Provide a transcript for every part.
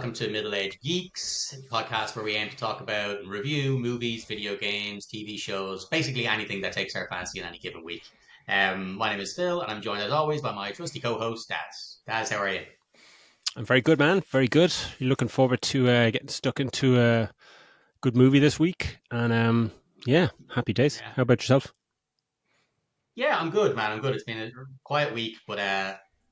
welcome to Middle Age Geeks, a podcast where we aim to talk about and review movies, video games, TV shows, basically anything that takes our fancy in any given week. My name is Phil, and I'm joined as always by my trusty co-host Daz. Daz, how are you? I'm very good, man. Very good. You're looking forward to getting stuck into a good movie this week, and yeah, happy days. Yeah, How about yourself? yeah, I'm good, man. I'm good. It's been a quiet week, but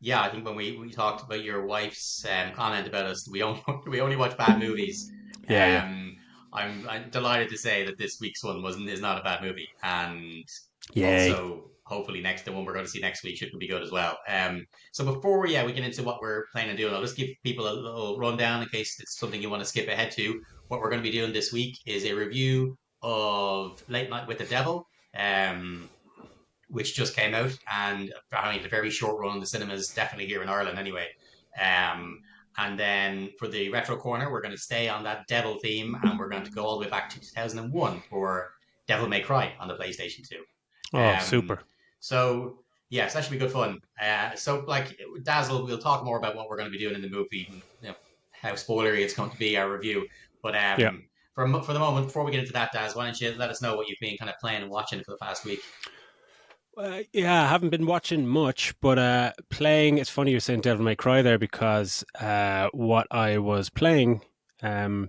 yeah, I think when we talked about your wife's comment about us, we only we only watch bad movies. Yeah, yeah, Um, I'm delighted to say that this week's one wasn't is not a bad movie, and yay. also hopefully the one we're going to see next week should be good as well. So before we get into what we're planning on doing, I'll just give people a little rundown in case it's something you want to skip ahead to. What we're going to be doing this week is a review of Late Night with the Devil. Which just came out, and apparently a very short run in the cinemas, definitely here in Ireland anyway. Um, and then for the retro corner, we're going to stay on that devil theme, and we're going to go all the way back to 2001 for Devil May Cry on the PlayStation 2. Oh, Um, super. so yes, that should be good fun. So like Dazzle, we'll talk more about what we're going to be doing in the movie, and, how spoilery it's going to be our review. But Yeah. for the moment, before we get into that, Daz, why don't you let us know what you've been kind of playing and watching for the past week? Yeah, I haven't been watching much, but playing. It's funny you're saying Devil May Cry there because what I was playing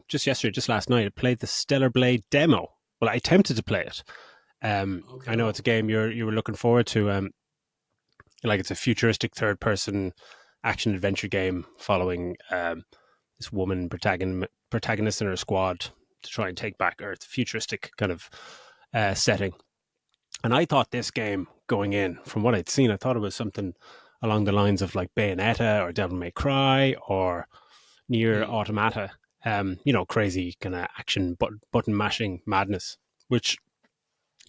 just yesterday, just last night, I played the Stellar Blade demo. Well, I attempted to play it. Oh, I know it's cool. a game you were looking forward to. Like it's a futuristic third person action adventure game following this woman protagonist and her squad to try and take back Earth. Futuristic kind of setting. And I thought this game going in, from what I'd seen, I thought it was something along the lines of like Bayonetta or Devil May Cry or Near Hmm. Automata. Crazy kind of action button mashing madness, which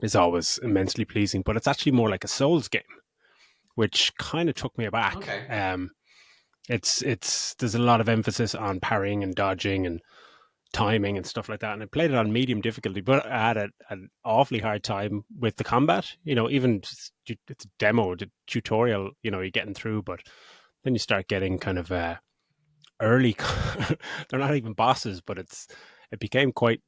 is always immensely pleasing. But it's actually more like a Souls game, which kind of took me aback. Okay. It's there's a lot of emphasis on parrying and dodging and timing and stuff like that. And I played it on medium difficulty, but I had an awfully hard time with the combat. Even it's a demo, the tutorial. You're getting through, but then you start getting kind of early. They're not even bosses, but it became quite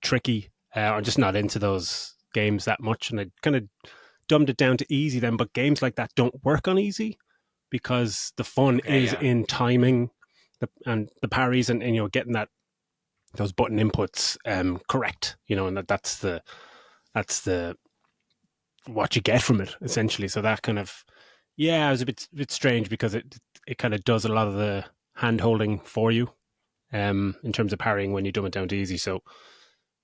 tricky. I'm just not into those games that much, and I kind of dumbed it down to easy then. But games like that don't work on easy because the fun Okay. is Yeah. in timing and the parries and getting those button inputs correct, and that's the what you get from it essentially. So that kind of yeah, it was a bit strange because it kind of does a lot of the hand holding for you in terms of parrying when you dumb it down to easy. So,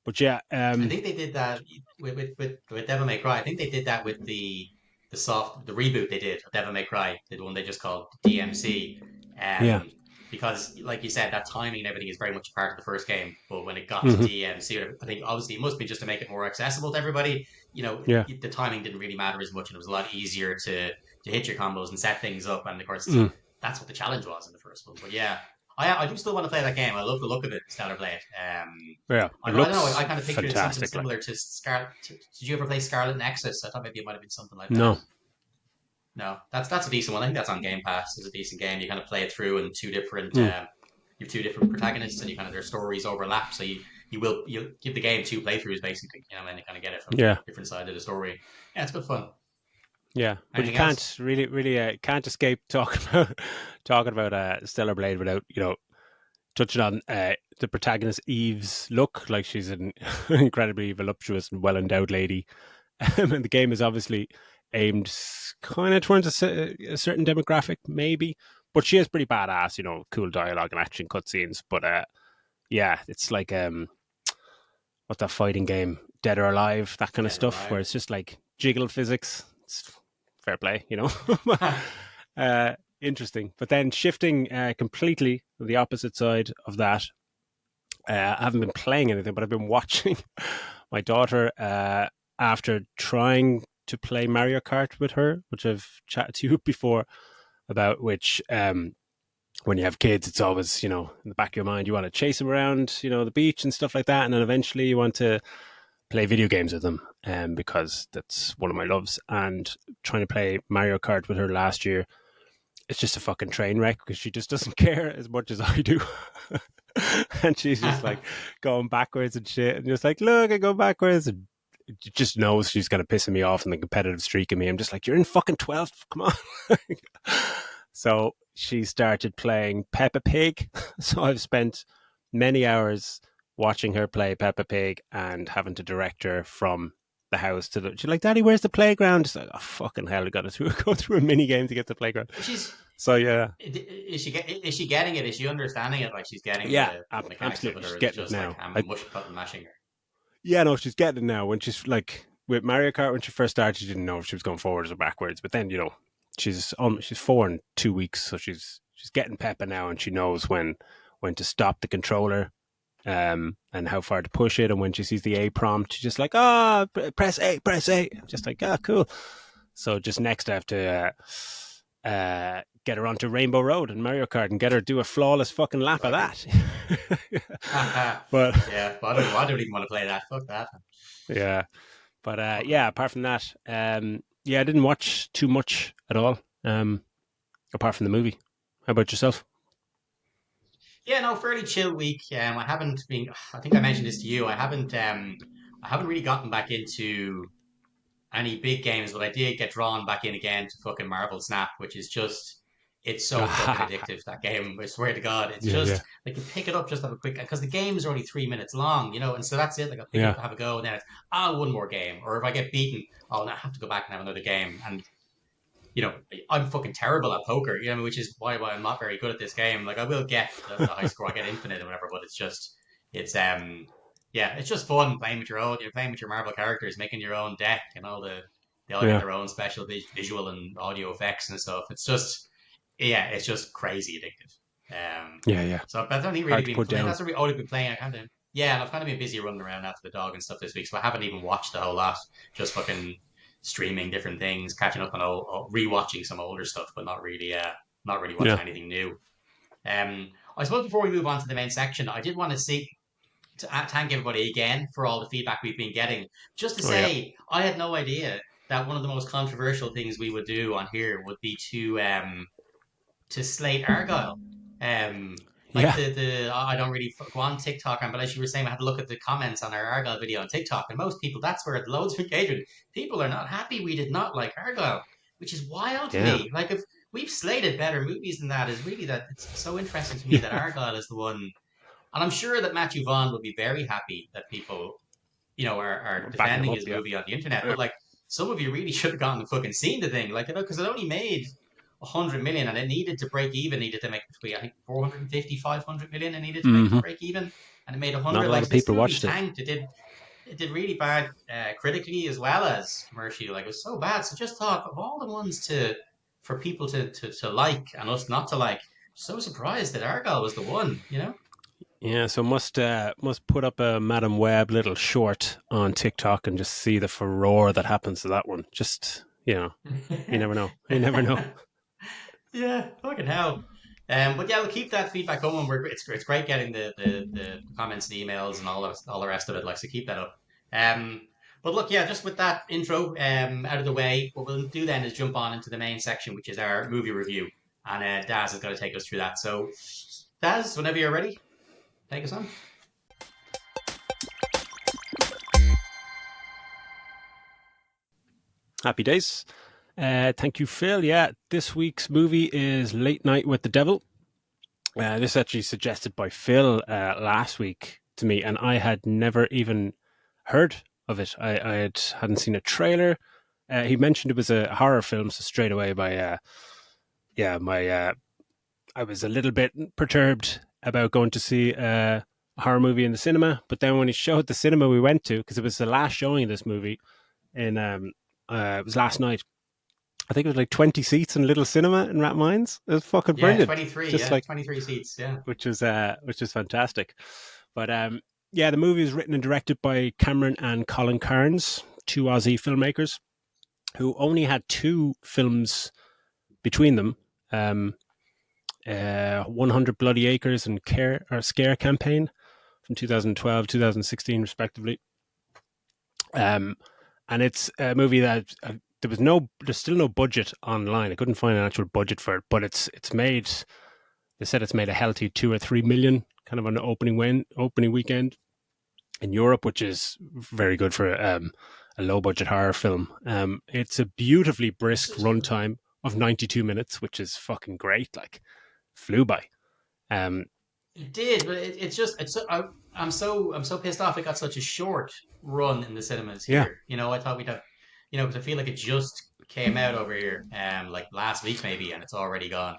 but yeah, I think they did that with Devil May Cry. I think they did that with the reboot they did of Devil May Cry, the one they just called DMC. yeah, Um, because like you said, that timing and everything is very much a part of the first game. But when it got to hmm DMC, I think obviously it must be just to make it more accessible to everybody. yeah, The timing didn't really matter as much, and it was a lot easier to hit your combos and set things up. And of course, mm, that's what the challenge was in the first one. But yeah, I do still want to play that game. I love the look of it, Stellar Blade. yeah. It I don't know. I looks kind of pictured it something fantastic. Like similar to Scarlet. Did you ever play Scarlet Nexus? I thought maybe it might have been something like that. no, No, that's a decent one. I think that's on Game Pass. It's a decent game. You kind of play it through in two different. mm, You have two different protagonists, and you kind of their stories overlap. So you give the game two playthroughs basically, and you kind of get it from yeah. different sides of the story. Yeah, it's good fun. Yeah, but you Anything else? can't really can't escape talking about talking about Stellar Blade without touching on the protagonist Eve's look. Like she's an incredibly voluptuous and well endowed lady, and the game is obviously aimed kind of towards a certain demographic, maybe. But she is pretty badass, cool dialogue and action cutscenes. But yeah, it's like what's that fighting game, Dead or Alive, that kind of Dead or stuff, where Alive. it's just like jiggle physics. It's fair play. Interesting. But then shifting completely to the opposite side of that, I haven't been playing anything, but I've been watching my daughter after trying to play Mario Kart with her, which I've chatted to you before about, which when you have kids, it's always, in the back of your mind, you want to chase them around, the beach and stuff like that. And then eventually you want to play video games with them because that's one of my loves. And trying to play Mario Kart with her last year it's just a fucking train wreck because she just doesn't care as much as I do. And she's just like going backwards and shit, and just like, look, I go backwards, and just knows she's kind of pissing me off and the competitive streak in me. I'm just like, you're in fucking 12th, come on. So she started playing Peppa Pig. So I've spent many hours watching her play Peppa Pig and having to direct her from the house to the. She's like, Daddy, where's the playground? She's like, oh fucking hell, I got to go through a mini game to get to the playground. She's So yeah, is she getting it? Is she understanding it? Like she's getting yeah, the mechanics of absolutely, it, or she's is it getting it just like now. I'm mush button mashing her? Yeah, no, she's getting it now. When she's like with Mario Kart, when she first started, she didn't know if she was going forwards or backwards. But then, she's 4 in 2 weeks, so she's getting Peppa now, and she knows when to stop the controller, and how far to push it. And when she sees the A prompt, she's just like, press A, press A. I'm just like, cool. So just next, I have to get her onto Rainbow Road and Mario Kart and get her to do a flawless fucking lap of that. But yeah, but I don't even want to play that. Fuck that. yeah, but yeah. Apart from that, yeah, I didn't watch too much at all. Apart from the movie. How about yourself? Yeah, no, fairly chill week. I haven't been. I think I mentioned this to you. I haven't really gotten back into any big games, but I did get drawn back in again to fucking Marvel Snap, which is just, it's so fucking addictive, that game. I swear to God, it's Yeah, yeah, just like you pick it up, just have a quick, because the games are only 3 minutes long, and so that's it. Like I'll pick it yeah, up, have a go, and then it's one more game, or if I get beaten, oh, now I have to go back and have another game, and you know, I'm fucking terrible at poker, which is why I'm not very good at this game. Like I will get the high score, I get infinite or whatever, but it's yeah, it's just fun playing with your own. You're playing with your Marvel characters, making your own deck, and they all get yeah, their own special visual and audio effects and stuff. It's just it's just crazy addictive. yeah, yeah. So I've only really Hard to been put playing. down. That's what I've only been playing. I kind of and I've kind of been busy running around after the dog and stuff this week, so I haven't even watched a whole lot. Just fucking streaming different things, catching up on rewatching some older stuff, but not really watching Yeah. anything new. I suppose before we move on to the main section, I did want to see to thank everybody again for all the feedback we've been getting. Just to Oh yeah. say, I had no idea that one of the most controversial things we would do on here would be to slate Argyle. Like Yeah. I don't really go on TikTok, but as you were saying, I had to look at the comments on our Argyle video on TikTok, and most people, that's where loads of engagement. People are not happy we did not like Argyle, which is wild to Yeah. me. Like if we've slated better movies than that, is really that it's so interesting to me that Yeah. Argyle is the one, and I'm sure that Matthew Vaughn would be very happy that people, are Backing him defending up. his Yeah. movie on the internet. Yeah. But like, some of you really should have gone and fucking seen the thing, like, because it only made 100 million, and it needed to break even, needed to make between, I think, 450, 500 million, it needed to make to Mm-hmm. break even, and it made a Not a hundred. lot Like of this people movie watched it. tanked. It did really bad critically as well as commercially. Like it was so bad. So just thought of all the ones for people to like and us not to like. So surprised that Argyle was the one. Yeah, so must put up a Madam Web little short on TikTok and just see the furore that happens to that one. Just you never know. You never know. Yeah, fucking hell. But yeah, we'll keep that feedback going. It's great getting the comments and emails and all the rest of it. Like, so keep that up. Um, but look, yeah, just with that intro out of the way, what we'll do then is jump on into the main section, which is our movie review, and Daz is going to take us through that. So, Daz, whenever you're ready, take us on. Happy days. Thank you, Phil. Yeah, this week's movie is Late Night with the Devil. This is actually suggested by Phil last week to me, and I had never even heard of it. I hadn't seen a trailer. He mentioned it was a horror film, so straight away, I was a little bit perturbed about going to see a horror movie in the cinema. But then when he showed the cinema we went to, because it was the last showing of this movie, in it was last night. I think it was like 20 seats in a little cinema in Rathmines. It was fucking Yeah, brilliant. 23. Just Yeah, like 23 seats. Yeah. which is fantastic. But yeah, the movie is written and directed by Cameron and Colin Kearns, two Aussie filmmakers who only had two films between them. 100 Bloody Acres and Scare Campaign from 2012, 2016, respectively. And it's a movie that there's still no budget online. I couldn't find an actual budget for it, but it's made. They said it's made a healthy 2 or 3 million kind of on the opening weekend in Europe, which is very good for a low budget horror film. It's a beautifully brisk runtime of 92 minutes, which is fucking great. Like, flew by. Um, It did, but it's just I'm so pissed off. It got such a short run in the cinemas yeah, here. I thought we'd have, because I feel like it just came out over here, like last week maybe, and it's already gone.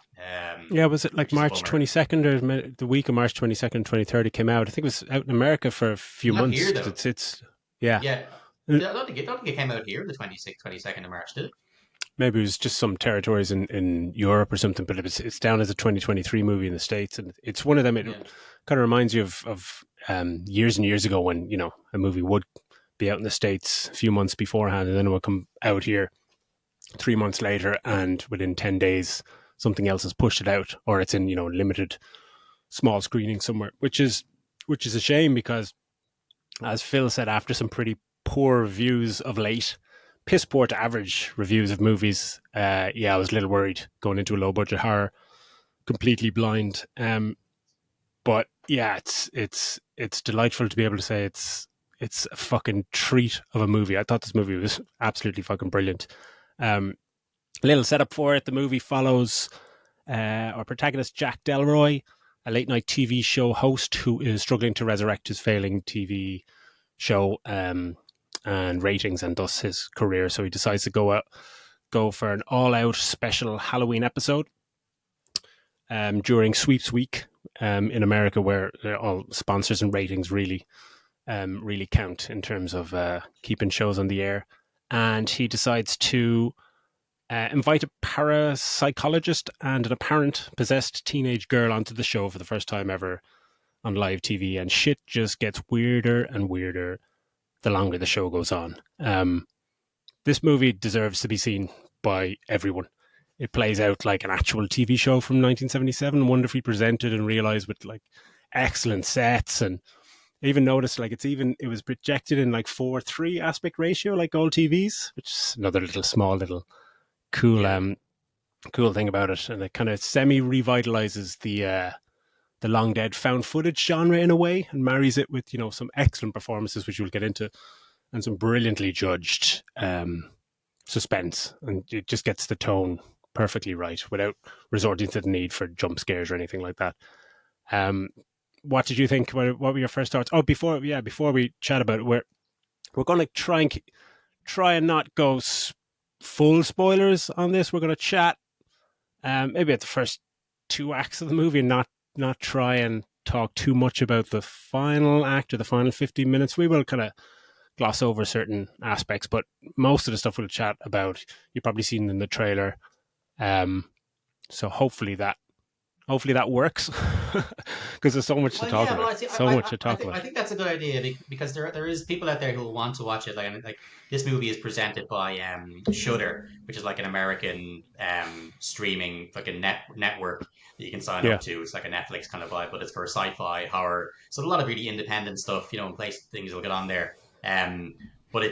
yeah. Was it like Which is a March bummer. 22nd or the week of March 22nd, 2030 it came out? I think it was out in America for a few Not here months. though. It's yeah. Yeah, Uh, I don't think it came out here the 22nd of March, did it? Maybe it was just some territories in Europe or something, but it's down as a 2023 movie in the States, and it's one of them. It Yeah. kind of reminds you of years and years ago when a movie would be out in the States a few months beforehand, and then it would come out here 3 months later, and within 10 days something else has pushed it out, or it's in limited small screening somewhere, which is a shame because, as Phil said, after some pretty poor reviews of late, piss poor to average reviews of movies. Yeah, I was a little worried going into a low budget horror, completely blind. But yeah, it's delightful to be able to say it's a fucking treat of a movie. I thought this movie was absolutely fucking brilliant. A little setup for it. The movie follows our protagonist Jack Delroy, a late night TV show host who is struggling to resurrect his failing TV show and ratings and thus his career. So he decides to go for an all out special Halloween episode during Sweeps Week in America, where all sponsors and ratings really count in terms of keeping shows on the air. And he decides to invite a parapsychologist and an apparent possessed teenage girl onto the show for the first time ever on live TV, and shit just gets weirder and weirder the longer the show goes on. This movie deserves to be seen by everyone. It plays out like an actual TV show from 1977, wonderfully presented and realized with like excellent sets. And I even noticed like it was projected in like 4:3 aspect ratio, like old TVs, which is another little cool Yeah. cool thing about it. And it kind of semi revitalizes the long dead found footage genre in a way, and marries it with some excellent performances, which we'll get into, and some brilliantly judged suspense, and it just gets the tone perfectly right without resorting to the need for jump scares or anything like that. Um, what did you think? What were your first thoughts? Oh, before we chat about it, we're going to try and not go full spoilers on this. We're going to chat maybe at the first two acts of the movie, and not try and talk too much about the final act or the final 15 minutes. We will kind of gloss over certain aspects, but most of the stuff we'll chat about you've probably seen in the trailer. So hopefully that works because there's so much to Well, talk yeah, about. well, I see. So much to I talk think about. I think that's a good idea because there is people out there who will want to watch it. Like this movie is presented by Shudder, which is like an American streaming fucking network that you can sign Yeah. up to. It's like a Netflix kind of vibe, but it's for sci-fi horror. So a lot of really independent stuff, in place things will get on there. Um, but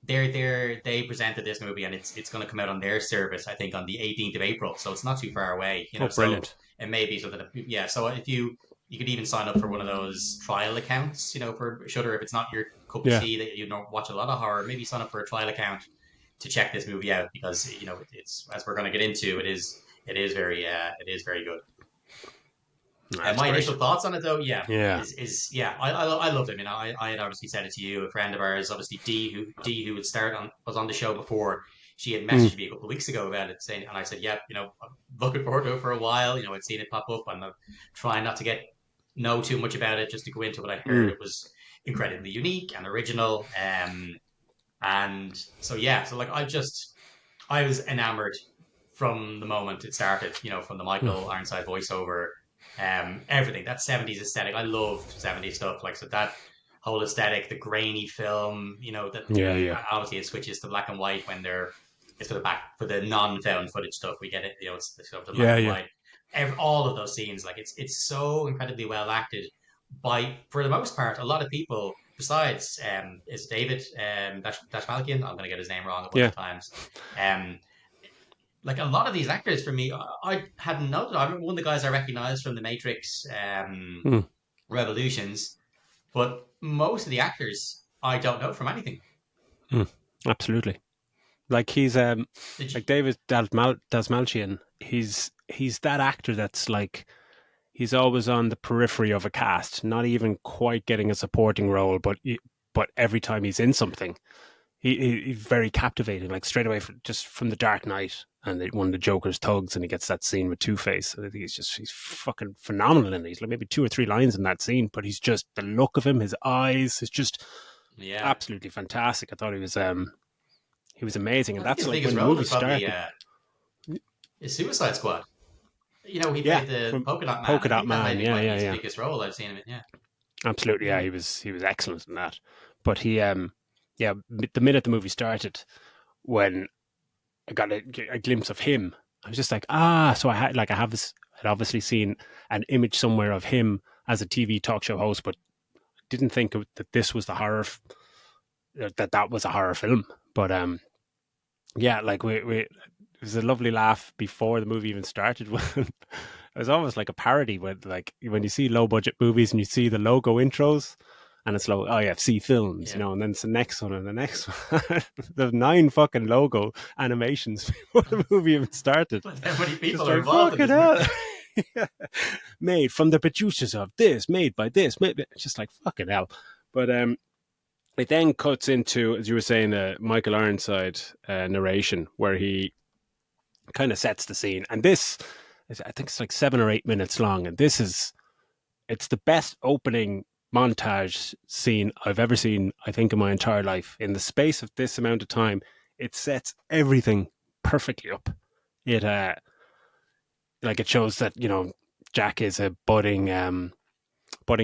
they presented this movie and it's going to come out on their service, I think, on the 18th of April. So it's not too far away. Oh, So brilliant. it may be something that, yeah. So if you could even sign up for one of those trial accounts, for Shudder. If it's not your cup of Yeah. tea, that you don't watch a lot of horror, maybe sign up for a trial account to check this movie out because it's, as we're going to get into, it is very good. That's My great. initial thoughts on it, though, yeah, Yeah. is yeah, I loved it. I mean, I had obviously said it to you. A friend of ours, obviously D, who was on the show before. She had Mm. messaged me a couple of weeks ago about it, saying, and I said, yeah, I'm looking forward to it for a while. I'd seen it pop up, and I'm trying not to know too much about it, just to go into what I heard. Mm. It was incredibly unique and original, and so yeah, so like I was enamored from the moment it started. From the Mm. Michael Ironside voiceover, everything that 70s aesthetic. I loved 70s stuff, like, so that whole aesthetic, the grainy film. That Yeah. Yeah. obviously it switches to black and white when it's for the non-found footage stuff. We get it. It's sort of the black Yeah. and Yeah. white. All of those scenes, like, it's so incredibly well acted, for the most part, a lot of people, besides is David Dashmalkian. I'm going to get his name wrong a bunch Yeah. of times. Um, like a lot of these actors for me, I hadn't noted. I remember one of the guys I recognized from the Matrix Mm, Revolutions, but most of the actors I don't know from anything. mm, absolutely. Like he's Did you? like David Dasmalchian. He's that actor that's like he's always on the periphery of a cast, not even quite getting a supporting role, but every time he's in something, he's very captivating. Like straight away, just from The Dark Knight and one of the Joker's thugs, and he gets that scene with Two Face. I think he's fucking phenomenal in it. He's like maybe two or three lines in that scene, but he's just the look of him, his eyes, is just Yeah, absolutely fantastic. I thought he was amazing, and I think that's his like biggest when the role movie is probably started. his Suicide Squad. You know, he Yeah, played the from Polka Dot Man. Polka I Dot think that may Man. be Yeah, probably yeah, his yeah. biggest role I've seen him in. Yeah. Absolutely, yeah. Mm. He was excellent in that. But yeah, the minute the movie started, when I got a glimpse of him, I was just like, ah. So I have this. I'd obviously seen an image somewhere of him as a TV talk show host, but didn't think that this was the that was a horror film. But yeah, like we it was a lovely laugh before the movie even started. When it was almost like a parody, with like when you see low budget movies and you see the logo intros, and it's like, oh yeah, see films, Yeah. and then it's the next one and the next one. There's 9 fucking logo animations before the movie even started. But how many Just people are like involved in fucking this hell. movie? Yeah. Made from the producers of this, made by this, just like fucking hell. But it then cuts into, as you were saying, the Michael Ironside narration, where he kind of sets the scene. And this, I think it's like 7 or 8 minutes long. And it's the best opening montage scene I've ever seen, I think, in my entire life. In the space of this amount of time, it sets everything perfectly up. It, like, it shows that, Jack is a budding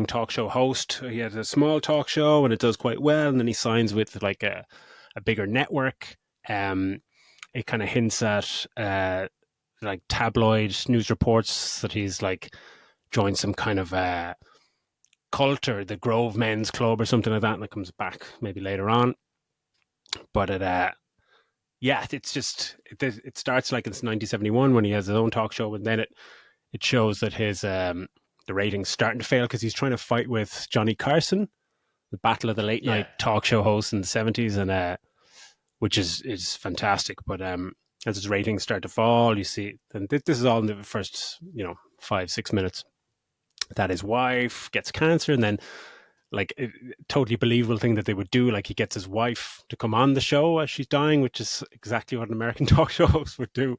talk show host. He has a small talk show and it does quite well. And then he signs with like a bigger network. Um, it kind of hints at like tabloid news reports that he's like joined some kind of cult or the Grove Men's Club or something like that. And it comes back maybe later on. But yeah, it's just it starts like it's 1971 when he has his own talk show, and then it shows that his the ratings starting to fail because he's trying to fight with Johnny Carson, the battle of the late Yeah. night talk show hosts in the 70s, and which is fantastic. But as his ratings start to fall, you see, and this is all in the first 5-6 minutes, that his wife gets cancer, and then like a totally believable thing that they would do, like he gets his wife to come on the show as she's dying, which is exactly what an American talk show host would do,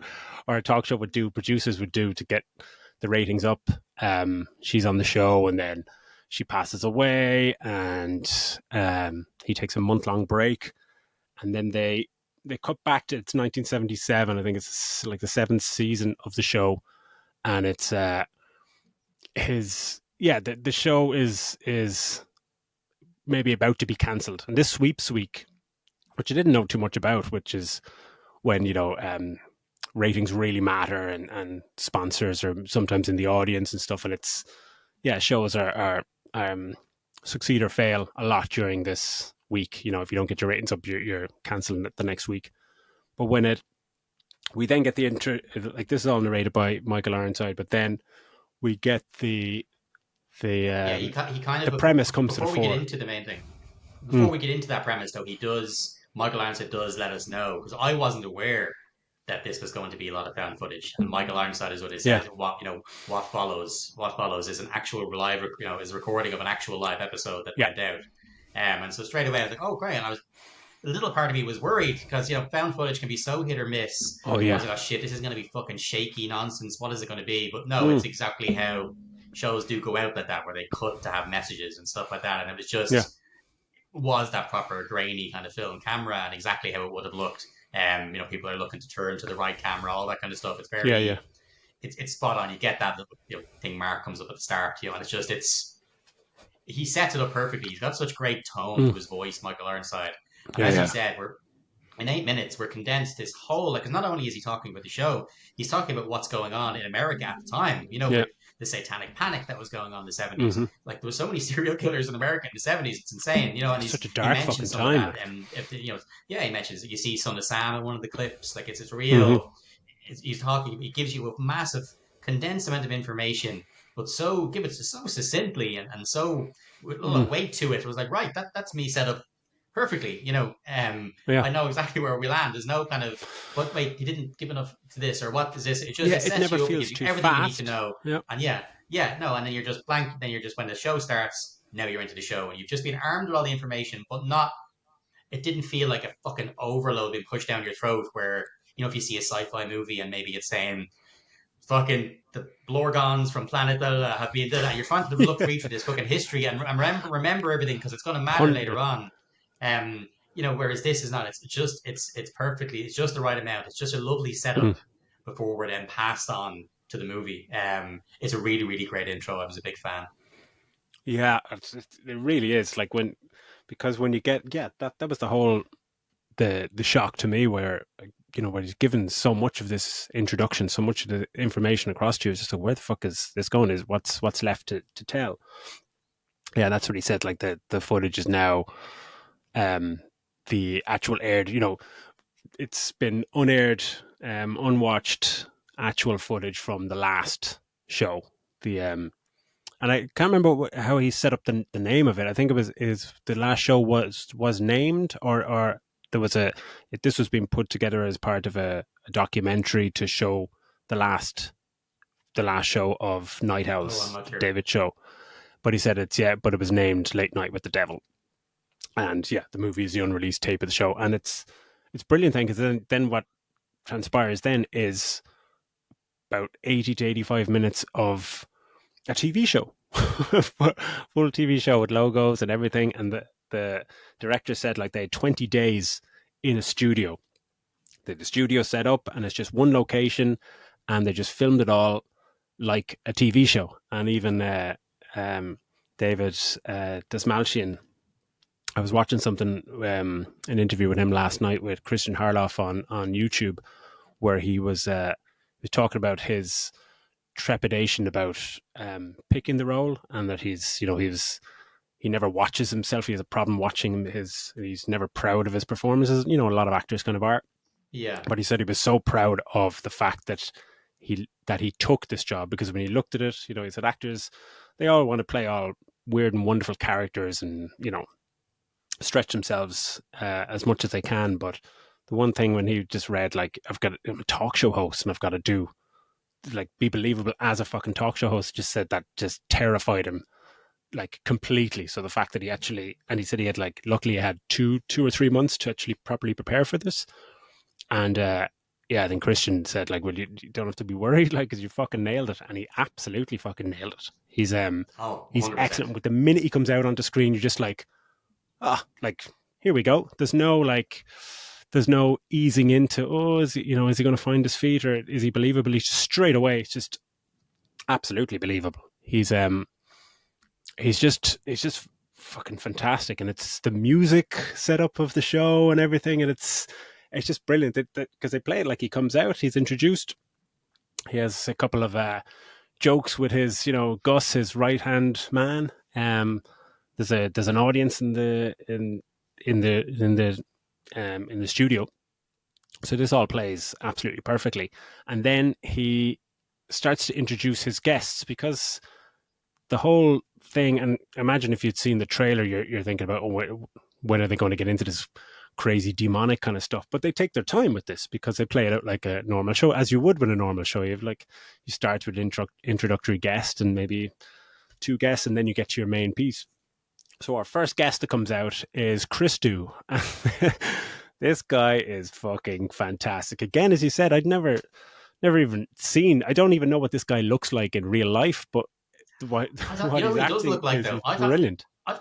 or a talk show would do, producers would do to get the ratings up. She's on the show, and then she passes away, and he takes a month-long break, and then they cut back to it's 1977. I think it's like the 7th season of the show, and it's the show is maybe about to be cancelled. And this sweeps week, which I didn't know too much about, which is when ratings really matter, and sponsors are sometimes in the audience and stuff, and it's shows are succeed or fail a lot during this week. If you don't get your ratings up, you're cancelling it the next week. But we then get the intro, like this is all narrated by Michael Ironside, but then we get Yeah, he kind the of premise comes to the before we get fore. into the main thing, before Mm, we get into that premise though, Michael Ironside does let us know because I wasn't aware that this was going to be a lot of found footage. And Michael Ironside is what he yeah, says. What follows is an actual live, is a recording of an actual live episode that yeah, went out. And so straight away I was like, oh great, and I was a little part of me was worried because found footage can be so hit or miss. oh I yeah, was like, oh shit, this is going to be fucking shaky nonsense. What is it going to be? But no, mm, it's exactly how shows do go out like that, where they cut to have messages and stuff like that, and it was yeah, just was that proper grainy kind of film camera and exactly how it would have looked. People are looking to turn to the right camera, all that kind of stuff. It's yeah, yeah. very, it's spot on. You get that thing mark comes up at the start, and he sets it up perfectly. He's got such great tone to Mm, his voice, Michael Ironside. And yeah, as you yeah, said, we're in 8 minutes, we're condensed this whole, like, 'cause not only is he talking about the show, he's talking about what's going on in America at the time. yeah. the satanic panic that was going on in the 70s. Hmm. Like there were so many serial killers in America in the 70s. It's insane, you know. And Such a he dark mentions fucking some of time. that, Like, and if the, you know, yeah, he mentions that you see Son of Sam in one of the clips. Like it's hmm. real. He's talking. He gives you a massive condensed amount of information, but so give it so succinctly and so with a lot of Mm. weight to it. It was like, right, that's me set up perfectly. You know, Yeah. I know exactly where we land. There's no kind of, but wait, you didn't give enough to this, or what is this? Yeah, It it sets never you up. It feels gives you too everything you need to fast. know. Yeah. And yeah, yeah, no, and then you're just blank. Then you're just when the show starts. Now you're into the show, and you've just been armed with all the information, but not. It didn't feel like a fucking overload being pushed down your throat. Where you know if you see a sci-fi movie and maybe it's saying fucking the Blorgons from Planet Blah have been done. You're trying to look read for this fucking history and remember everything because it's going to matter later Hundred. on. You know, whereas this is not. It's just it's perfectly. It's just the right amount. It's just a lovely setup Mm. before we're then passed on to the movie. It's a really great intro. I was a big fan. Yeah, it really is. Like because when you get, yeah, that was the whole the shock to me where, where he's given so much of this introduction, so much of the information across to you. It's just like, where the fuck is this going? Is what's left to tell? Yeah, that's what he said. Like the footage is now um the actual aired. It's been unaired, unwatched actual footage from the last show. The And I can't remember how he set up the name of it. I think it was is the last show was named, or there was this was being put together as part of a documentary to show the last the last show of Night Oh, I'm Owl's not sure. David show. But he said but it was named Late Night with the Devil. And yeah, the movie is the unreleased tape of the show, and it's brilliant thing because then what transpires then is about 80 to 85 minutes of a TV show, full TV show with logos and everything. And the director said like they had 20 days in a studio. They had the studio set up and it's just one location, and they just filmed it all like a TV show. And even David Desmalchian, I was watching an interview with him last night with Christian Harloff on YouTube, where he was talking about his trepidation about picking the role, and that he never watches himself. He has a problem watching he's never proud of his performances. A lot of actors kind of are, Yeah. but he said he was so proud of the fact that he took this job, because when he looked at it, he said actors, they all want to play all weird and wonderful characters and stretch themselves as much as they can. But the one thing when he just read, like, I'm a talk show host and I've got to do like be believable as a fucking talk show host, just said that just terrified him like completely. So the fact that he said he had, like, luckily he had 2 or 3 months to actually properly prepare for this. And yeah, then Christian said like, well, you don't have to be worried, like, because you fucking nailed it. And he absolutely fucking nailed it. Oh, He's 100%. excellent. With the minute he comes out onto screen, you're just like, like, here we go. There's no easing into, is he going to find his feet, or is he believable? He's just straight away. It's just absolutely believable. He's just fucking fantastic, and it's the music setup of the show and everything, and it's just brilliant because they play it like he comes out, he's introduced. He has a couple of jokes with his, Gus, his right hand man. There's an audience in the studio, so this all plays absolutely perfectly. And then he starts to introduce his guests, because the whole thing, and imagine if you'd seen the trailer, you're thinking about, when are they going to get into this crazy demonic kind of stuff? But they take their time with this, because they play it out like a normal show, as you would with a normal show. You start with an introductory guest and maybe two guests, and then you get to your main piece. So our first guest that comes out is Christou. This guy is fucking fantastic. Again, as you said, I'd never even seen. I don't even know what this guy looks like in real life, but what I thought, you what know he's what he does acting look like though? is brilliant. I,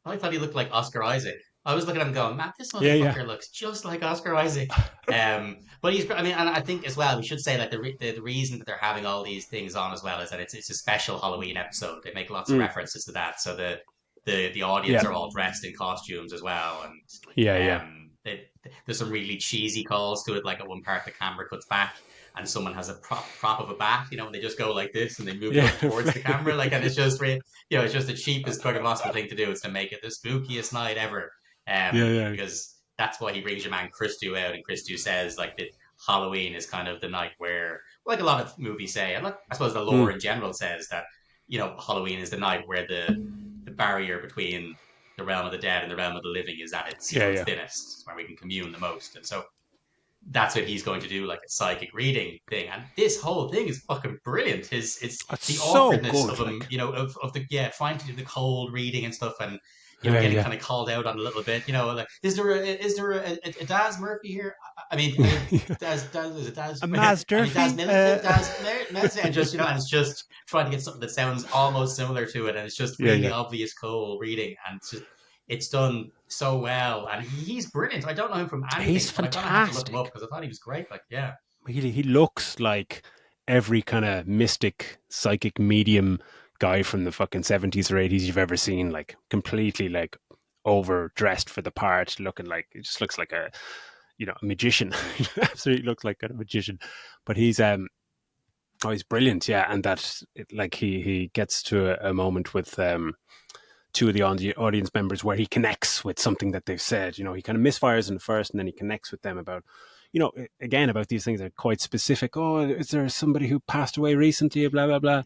I thought he looked like Oscar Isaac. I was looking at him going, man, this Yeah, yeah. motherfucker looks just like Oscar Isaac. But he's, I mean, and I think as well, we should say like the reason that they're having all these things on as well is that it's a special Halloween episode. They make lots of Mm, references to that, so the audience yeah, are all dressed in costumes as well, yeah, and yeah. there's some really cheesy calls to it. Like at one part, the camera cuts back, and someone has a prop of a bat, and they just go like this and they move it Yeah, up towards the camera, like, and it's just it's just the cheapest fucking possible thing to do is to make it the spookiest night ever, yeah, yeah, because that's why he brings your man Christu out, and Christu says like that Halloween is kind of the night where, like a lot of movies say, and like, I suppose the mm, lore in general says that Halloween is the night where the barrier between the realm of the dead and the realm of the living is at its yeah, its yeah. thinnest, where we can commune the most, and so that's what he's going to do, like a psychic reading thing. And this whole thing is fucking brilliant. It's It's the so awkwardness of good. him, Like, of the trying to do the cold reading and stuff, and yeah, getting yeah. kind of called out on a little bit. Like, is there a Daz Murphy here? Daz is it Daz? A Maz I mean Daz Durfee. Medicine, and just and it's just trying to get something that sounds almost similar to it, and it's just Yeah, really yeah. obvious cold reading, and it's done so well, and he's brilliant. I don't know him from He's anything, but I'm gonna have to look him up fantastic. because I thought he was great. Like, yeah, He looks like every kind of mystic, psychic medium guy from the fucking 70s or 80s you've ever seen. Like completely like overdressed for the part, looking like it just looks like a magician. Absolutely looks like a magician. But he's brilliant, yeah. And like he gets to a moment with two of the audience members where he connects with something that they've said. He kind of misfires in the first, and then he connects with them about, again, about these things that are quite specific. Oh, is there somebody who passed away recently? Blah blah blah.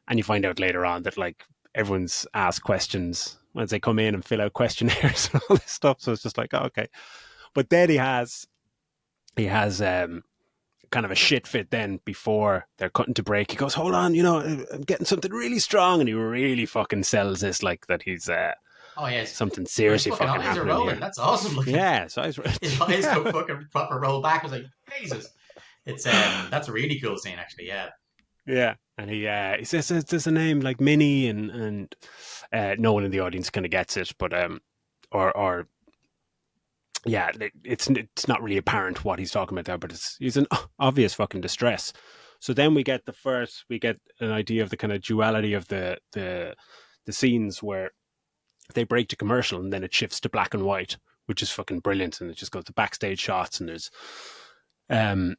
And you find out later on that like everyone's asked questions once they come in and fill out questionnaires and all this stuff. So it's just like, oh, okay. But then he has kind of a shit fit then before they're cutting to break. He goes, hold on, I'm getting something really strong. And he really fucking sells this like that he's oh yes, something his seriously fucking fucking eyes are happening rolling. here. That's awesome looking. Yeah, so I was His eyes yeah. go fucking proper roll back. I was like, Jesus, it's that's a really cool scene actually. Yeah. Yeah. And he says there's a name like Minnie and no one in the audience kind of gets it, but or yeah, it's not really apparent what he's talking about there, but he's an obvious fucking distress. So then we get an idea of the kind of duality of the scenes where they break to commercial and then it shifts to black and white, which is fucking brilliant, and it just goes to backstage shots, and there's um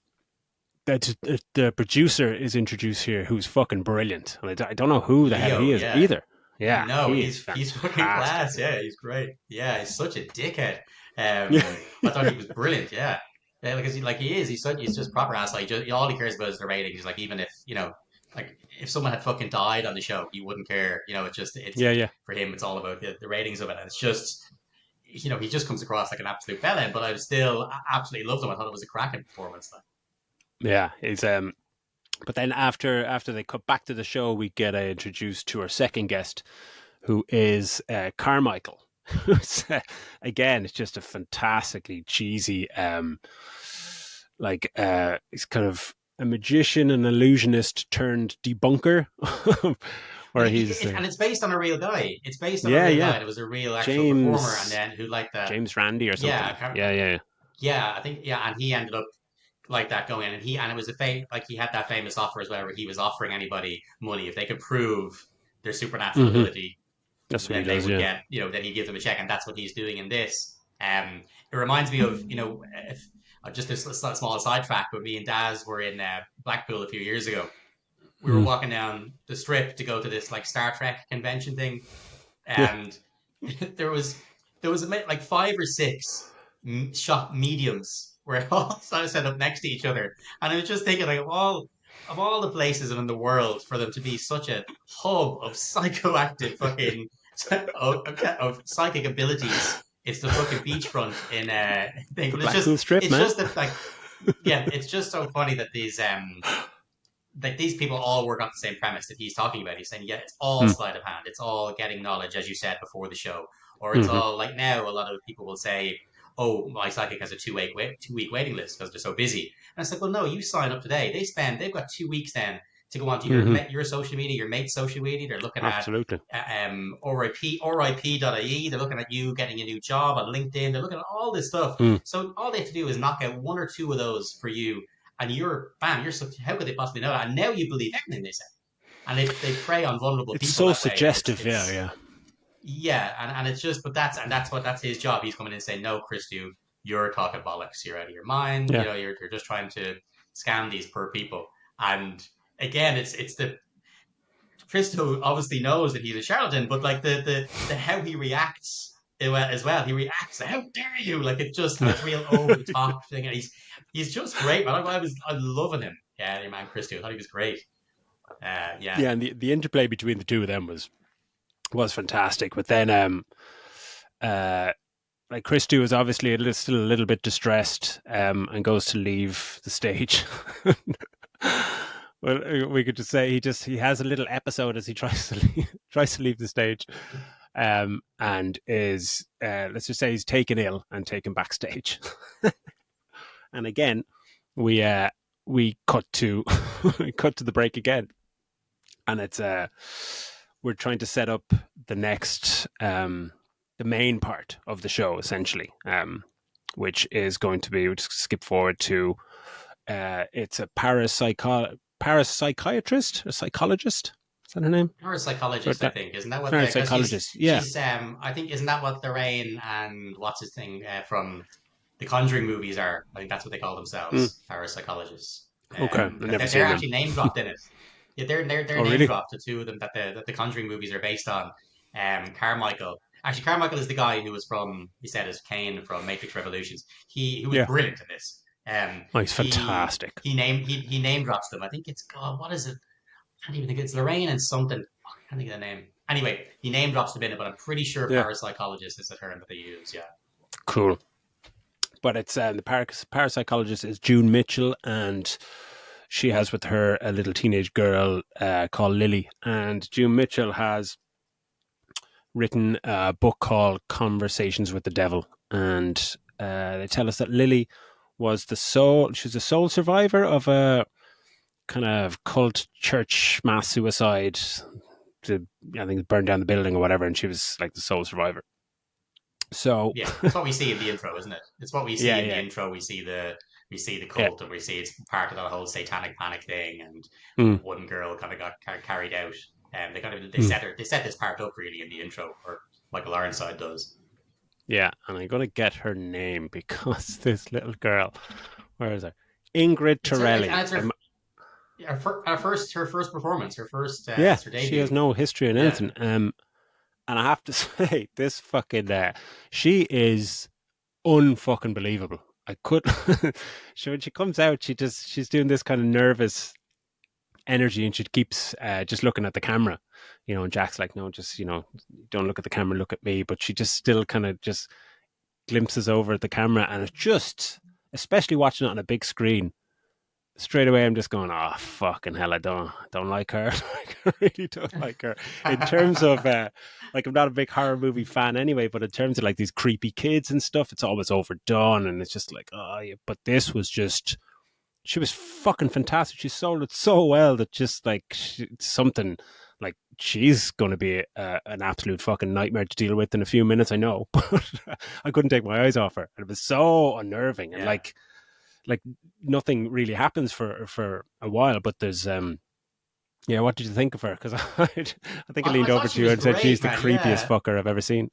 the producer is introduced here, who's fucking brilliant, and I don't know who the hell Leo, he is yeah. either. Yeah, No, he is he's fucking fantastic. class. Yeah, he's great. Yeah, he's such a dickhead. Yeah, I thought he was brilliant. Yeah, yeah, because he is. He's just proper asshole. All he cares about is the ratings. Like, even if like if someone had fucking died on the show, he wouldn't care. It's yeah, yeah. for him. It's all about the ratings of it. And it's just he just comes across like an absolute bellend. But I still absolutely loved him. I thought it was a cracking performance. Like. Yeah, he's But then after they cut back to the show, we get introduced to our second guest, who is Carmichael. Again, it's just a fantastically cheesy, he's kind of a magician and illusionist turned debunker, But where he's and it's based on a real guy. It's based on a yeah, real guy. yeah, And it was a real actual performer, and James then who like that. James Randi or Yeah, something. Yeah, yeah, yeah, I think yeah, and he ended up like that going in, and it was like he had that famous offer as well, where he was offering anybody money if they could prove their supernatural mm-hmm. ability, That's what he then they does. would Yeah. get then he'd give them a check, and that's what he's doing in this. It reminds me of if, just this small sidetrack, but me and Daz were in Blackpool a few years ago. We were Mm. walking down the strip to go to this like Star Trek convention thing, Yeah. and there was like five or six shop mediums were all sort of set up next to each other, and I was just thinking like of all the places in the world for them to be such a hub of psychoactive fucking of psychic abilities. It's the fucking beachfront in thing, The but Blackpool Strip, it's man. just that like yeah, it's just so funny that these people all work on the same premise that he's talking about. He's saying, yeah, it's all Mm. sleight of hand. It's all getting knowledge, as you said before the show, or it's Mm-hmm. all like now. A lot of people will say, "Oh, my psychic has a 2 week waiting list because they're so busy." And it's like, well, no, you sign up today. They've got 2 weeks then to go onto Mm-hmm. your social media, your mate's social media. They're looking at Absolutely. RIP.ie. They're looking at you getting a new job on LinkedIn. They're looking at all this stuff. Mm. So all they have to do is knock out one or two of those for you, and you're bam. You're so, how could they possibly know that? And now you believe everything they say, and they prey on vulnerable It's people so that way. And suggestive. Yeah, it's yeah. yeah, and it's just, but that's his job. He's coming in and saying, no, Chris, you're talking bollocks. You're out of your mind. Yeah. You're just trying to scam these poor people. And again, it's the Christo obviously knows that he's a charlatan, but like the how he reacts as well. He reacts, "How dare you!" Like it just, and it's real over the top thing. And he's just great, man. I'm loving him. Yeah, your man Christo. I thought he was great. Yeah. Yeah, and the interplay between the two of them was fantastic. But then uh like Christy was obviously still a little bit distressed, and goes to leave the stage. Well, we could just say he has a little episode as he tries to leave the stage, and is let's just say he's taken ill and taken backstage. And again, we cut to cut to the break again, and it's we're trying to set up the next the main part of the show essentially, which is going to be, we'll just skip forward to it's a parapsychiatrist, a psychologist. Is that her name? Or a psychologist, I think. Isn't that what the? Because Parapsychologist. Yeah. she's I think isn't that what Lorraine and what's his thing from the Conjuring movies are? I think that's what they call Mm. themselves, parapsychologists. Okay, I've never They're seen them. actually name dropped in it. Yeah, they're Oh, name really? dropped, the two of them that the Conjuring movies are based on. Carmichael. Actually, Carmichael is the guy who was from, he said, as Kane from Matrix Revolutions. He was Yeah. brilliant in this. Oh, he's He fantastic. he name drops them. I think it's, God, what is it? I can't even think. It's Lorraine and something. I can't think of the name. Anyway, he name drops them in it, but I'm pretty sure Yeah. parapsychologist is the term that they use. Yeah. Cool. But it's the parapsychologist is June Mitchell, and she has with her a little teenage girl called Lily. And June Mitchell has written a book called Conversations with the Devil, and they tell us that Lily was she was a sole survivor of a kind of cult church mass suicide. I think it burned down the building or whatever, and she was like the sole survivor. So Yeah, it's what we see in the intro, isn't it? It's what we see yeah, in the yeah, intro. We see the yeah. cult, and we see it's part of that whole satanic panic thing. And Mm, one girl kind of got carried out, and they mm. set this part up really in the intro, or Michael Ironside does. Yeah, and I'm gonna get her name because this little girl, where is her? Ingrid And Torelli. it's her first performance, her first Yeah, it's her she has debut. no history in Yeah, anything. And I have to say, this fucking she is unfucking believable. I could. When she comes out, she's doing this kind of nervous energy, and she keeps just looking at the camera, And Jack's like, no, just don't look at the camera, look at me. But she just still kind of just glimpses over at the camera, and it's just, especially watching it on a big screen, straight away I'm just going, oh fucking hell, I don't like her. I really don't like her. In terms of like, I'm not a big horror movie fan anyway, but in terms of like these creepy kids and stuff, it's always overdone, and it's just like, oh yeah. But this was just, she was fucking fantastic. She sold it so well that just like it's something like, she's going to be an absolute fucking nightmare to deal with in a few minutes, I know. But I couldn't take my eyes off her, and it was so unnerving. And yeah. like nothing really happens for a while, but there's yeah, what did you think of her? Because I think I I leaned over thought she to you was and said she's great, the man. creepiest Yeah. fucker I've ever seen.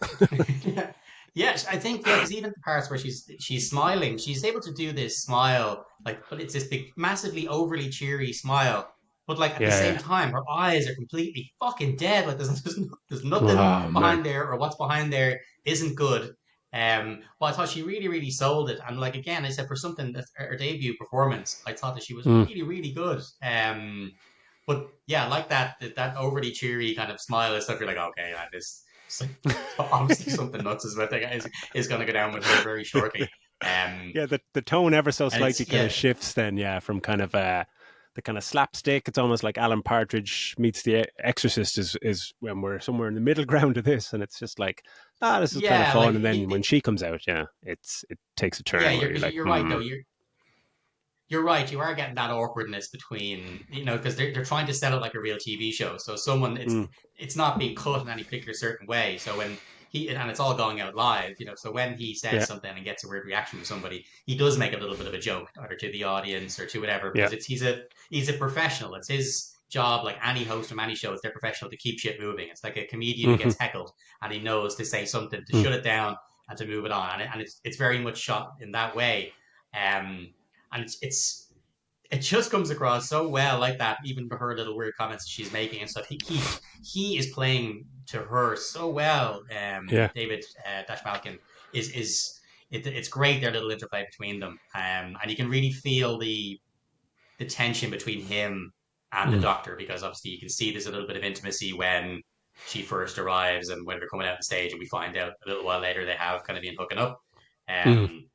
Yes, I think, yeah, because even the parts where she's smiling, she's able to do this smile, like, but it's this big, massively overly cheery smile. But like at the same Yeah, time, her eyes are completely fucking dead. Like there's nothing yeah. Oh man. behind there, or what's behind there isn't good. But I thought she really, really sold it. And like again, I said, for something that's her debut performance, I thought that she was Mm. really, really good. But yeah, like that overly cheery kind of smile and stuff. You're like, okay, this so obviously something nuts is going to go down with her very shortly. Um, Yeah, the tone ever so and slightly it's kind yeah, of shifts then, yeah, from kind of the kind of slapstick. It's almost like Alan Partridge meets the Exorcist is when we're somewhere in the middle ground of this, and it's just like, this is kind of yeah, fun. like And then when she comes out, yeah, it takes a yeah, turn where you're because like, you're right though. You're right. You are getting that awkwardness between, because they're trying to sell it like a real TV show. So someone, mm, it's not being cut in any particular certain way. So when and it's all going out live, so when he says yeah, something and gets a weird reaction from somebody, he does make a little bit of a joke either to the audience or to whatever, yeah, because he's a professional. It's his job, like any host of any show, it's their professional to keep shit moving. It's like a comedian who hmm gets heckled and he knows to say something to mm, shut it down and to move it on, and it's very much shot in that way. And it's it just comes across so well like that. Even for her little weird comments she's making and stuff, he is playing to her so well. Yeah. David Dash Malkin is it's great their little interplay between them, and you can really feel the tension between him and the Mm. Doctor, because obviously you can see there's a little bit of intimacy when she first arrives and when they're coming out on stage, and we find out a little while later they have kind of been hooking up. Mm. Um,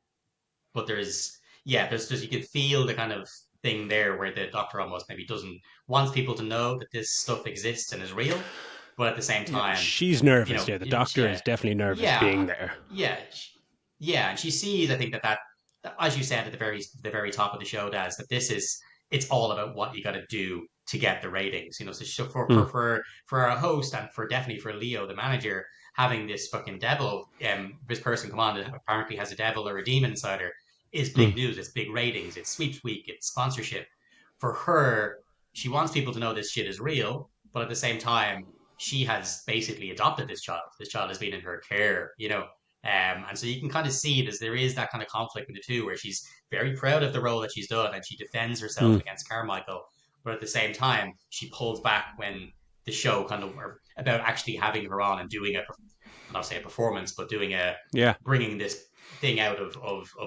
but there's just, you can feel the kind of thing there where the Doctor almost maybe doesn't wants people to know that this stuff exists and is real, but at the same Yeah, time, she's you nervous. know, Yeah, the doctor yeah, is definitely nervous being yeah, there. yeah, yeah, and she sees, I think that, as you said at the very top of the show, Daz, that it's all about what you got to do to get the ratings. So for Mm. for for for our host, and for definitely for Leo, the manager, having this fucking devil, this person come on that apparently has a devil or a demon inside her, is Mm. big news. It's big ratings. It's sweeps week. It's sponsorship. For her, she wants people to know this shit is real, but at the same time, she has basically adopted this child. This child has been in her care. And so you can kind of see there is that kind of conflict in the two, where she's very proud of the role that she's done and she defends herself Mm. against Carmichael, but at the same time she pulls back when the show kind of about actually having her on and doing not say a performance, but doing a Yeah, bringing this thing out of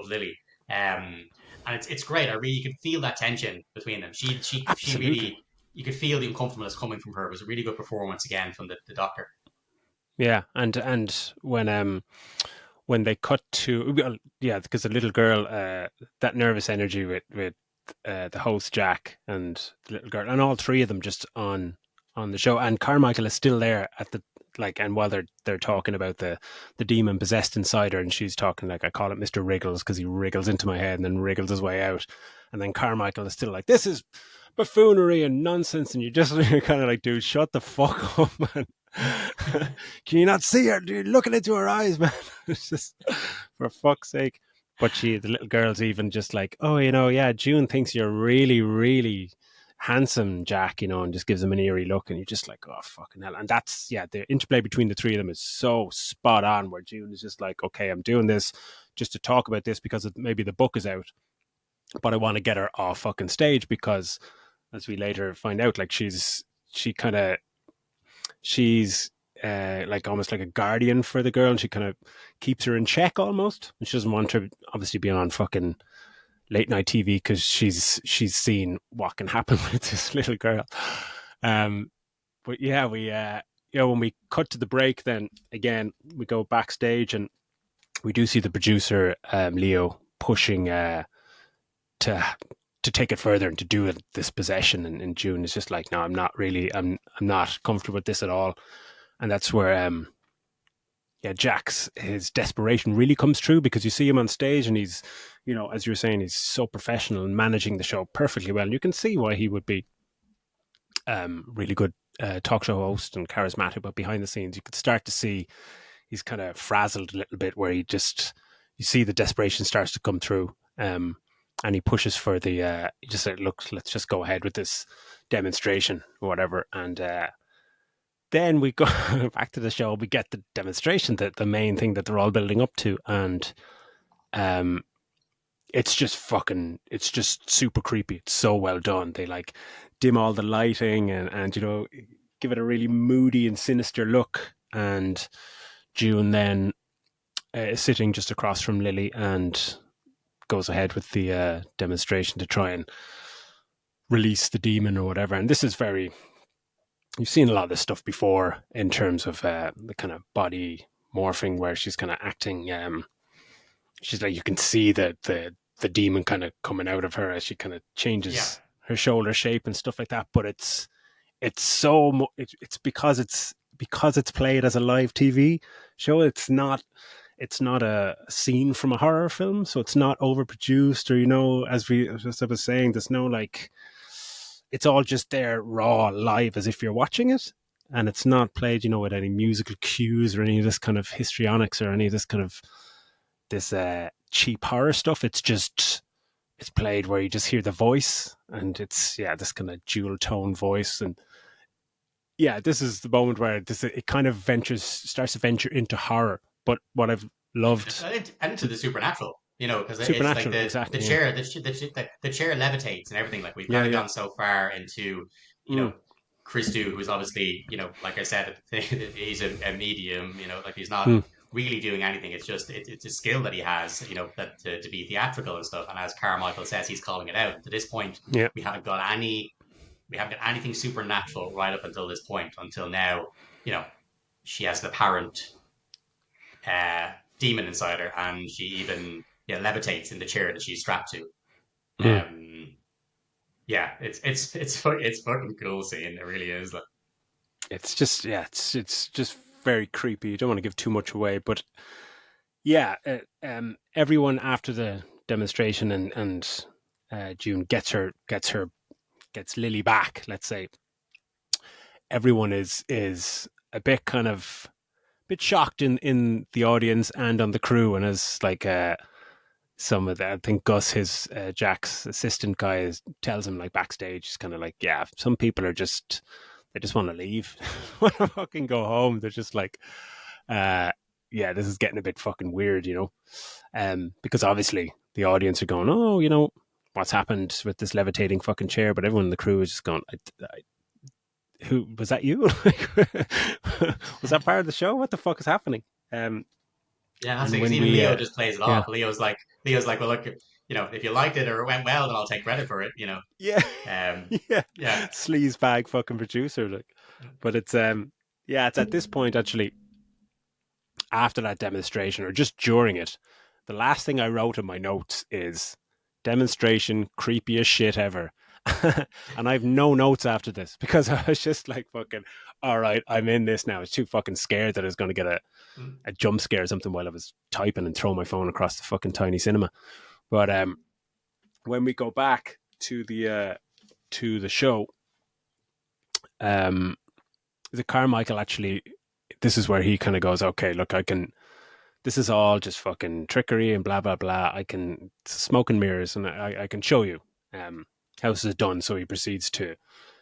Lily. And it's great. I really, you could feel that tension between them. She absolutely. really, you could feel the uncomfortableness coming from her. It was a really good performance again from the Doctor. Yeah, and when they cut to, well, yeah, because the little girl, that nervous energy with the host Jack and the little girl, and all three of them just on the show, and Carmichael is still there at the like, and while they're talking about the demon possessed inside her, and she's talking like, I call it Mr. Wriggles because he wriggles into my head and then wriggles his way out, and then Carmichael is still like, this is buffoonery and nonsense, and you just kind of like, dude, shut the fuck up, man. Can you not see her? Dude, looking into her eyes, man. It's just, for fuck's sake. But the little girl's even just like, oh, yeah, June thinks you're really, really handsome, Jack, and just gives him an eerie look, and you're just like, oh, fucking hell. And that's, yeah, the interplay between the three of them is so spot on, where June is just like, okay, I'm doing this just to talk about this because maybe the book is out, but I want to get her off fucking stage because, as we later find out, like she kind of she's like almost like a guardian for the girl, and she kind of keeps her in check almost. And she doesn't want her obviously being on fucking late night TV because she's seen what can happen with this little girl. Um, but yeah, we when we cut to the break, then again we go backstage and we do see the producer Leo pushing to take it further and to do this possession. And June is just like, no, I'm not comfortable with this at all. And that's where yeah, Jack's his desperation really comes true, because you see him on stage and he's, as you were saying, he's so professional and managing the show perfectly well. And you can see why he would be really good talk show host and charismatic, but behind the scenes you could start to see he's kind of frazzled a little bit, where you see the desperation starts to come through. And he pushes for he just said, look, let's just go ahead with this demonstration or whatever. And then we go back to the show. We get the demonstration, the main thing that they're all building up to, and um, it's just super creepy. It's so well done. They like dim all the lighting and give it a really moody and sinister look. And June then is sitting just across from Lily and goes ahead with the demonstration to try and release the demon or whatever. And this is very, you've seen a lot of this stuff before in terms of the kind of body morphing, where she's kind of acting. She's like, you can see the demon kind of coming out of her as she kind of Yeah, changes her shoulder shape and stuff like that. But it's because it's played as a live TV show. It's not a scene from a horror film, so it's not overproduced, or as I was saying, there's no like, it's all just there raw live as if you're watching it, and it's not played with any musical cues or any of this kind of histrionics or any of this kind of this cheap horror stuff. It's played where you just hear the voice, and it's, yeah, this kind of dual tone voice. And yeah, this is the moment where it kind of starts to venture into horror. But what I've loved, and into the supernatural. you know, because it's like Supernatural, the exactly. Yeah, chair, the chair levitates and everything. Like we've yeah, kind of yeah. gone so far into, you Mm, know, Christou, who's obviously, you know, like I said, he's a medium, you know, like he's not mm, really doing anything. It's just it's a skill that he has, you know, that to be theatrical and stuff. And as Carmichael says, he's calling it out. To this point, yeah, we haven't got any, we haven't got anything supernatural right up until this point. Until now, you know, she has the apparent demon inside her, and she even levitates in the chair that she's strapped to. mm. Um, yeah, it's fucking cool scene. It really is. Like, It's just yeah, it's just very creepy. You don't want to give too much away, but yeah, everyone after the demonstration and June gets Lily back. Let's say everyone is a bit kind of bit shocked in the audience and on the crew, and as like some of the, I think Gus, his Jack's assistant guy, tells him like backstage, he's kind of like, yeah, some people are just they just want to leave, want to fucking go home. They're just like, uh, yeah, this is getting a bit fucking weird, you know, because obviously the audience are going, oh, you know, what's happened with this levitating fucking chair, but everyone in the crew is just going, who was that? You? Was that part of the show? What the fuck is happening? Um, yeah, that's and because when even we, Leo just plays it yeah, off. Leo's like, well, look, you know, if you liked it or it went well, then I'll take credit for it. You know, yeah, yeah, yeah, sleaze bag fucking producer, like, but it's yeah, it's at this point actually after that demonstration or just during it. The last thing I wrote in my notes is demonstration creepiest shit ever. And I have no notes after this because I was just like fucking all right, I'm in this now. I was too fucking scared that I was going to get a jump scare or something while I was typing and throw my phone across the fucking tiny cinema. But when we go back to the show, um, the Carmichael actually, this is where he kind of goes, okay, look, I can. This is all just fucking trickery and blah blah blah. I can smoke and mirrors, and I can show you how this is done. So he proceeds to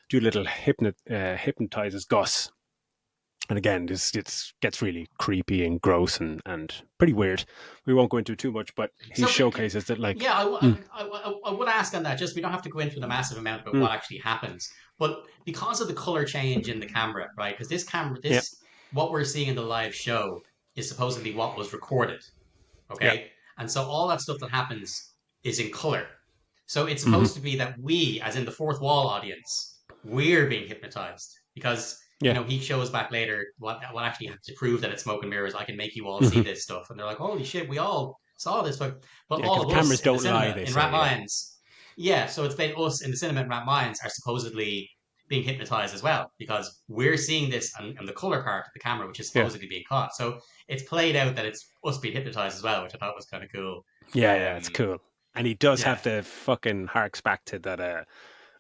do a little hypnotizes Gus. And again, this gets really creepy and gross and pretty weird. We won't go into too much, but he So, showcases that like, yeah, mm, I would ask on that. Just we don't have to go into the massive amount about mm, what actually happens, but because of the color change in the camera, right? Because this camera, yeah, this what we're seeing in the live show is supposedly what was recorded, yeah, okay? And so all that stuff that happens is in color. So it's hmm, supposed to be that we, as in the fourth wall audience, we're being hypnotized because you yeah, know he shows back later what actually has to prove that it's smoke and mirrors. I can make you all see hmm, this stuff, and they're like, "Holy shit, we all saw this!" But yeah, all because of us cameras in the don't lie, cinema they in Rat say, yeah, Minds, yeah. So it's been us in the cinema in Rat Minds are supposedly being hypnotized as well because we're seeing this on the color part of the camera, which is yeah, supposedly being caught. So it's played out that it's us being hypnotized as well, which I thought was kind of cool. yeah, yeah. It's Um, cool, and he does yeah, have the fucking harks back to that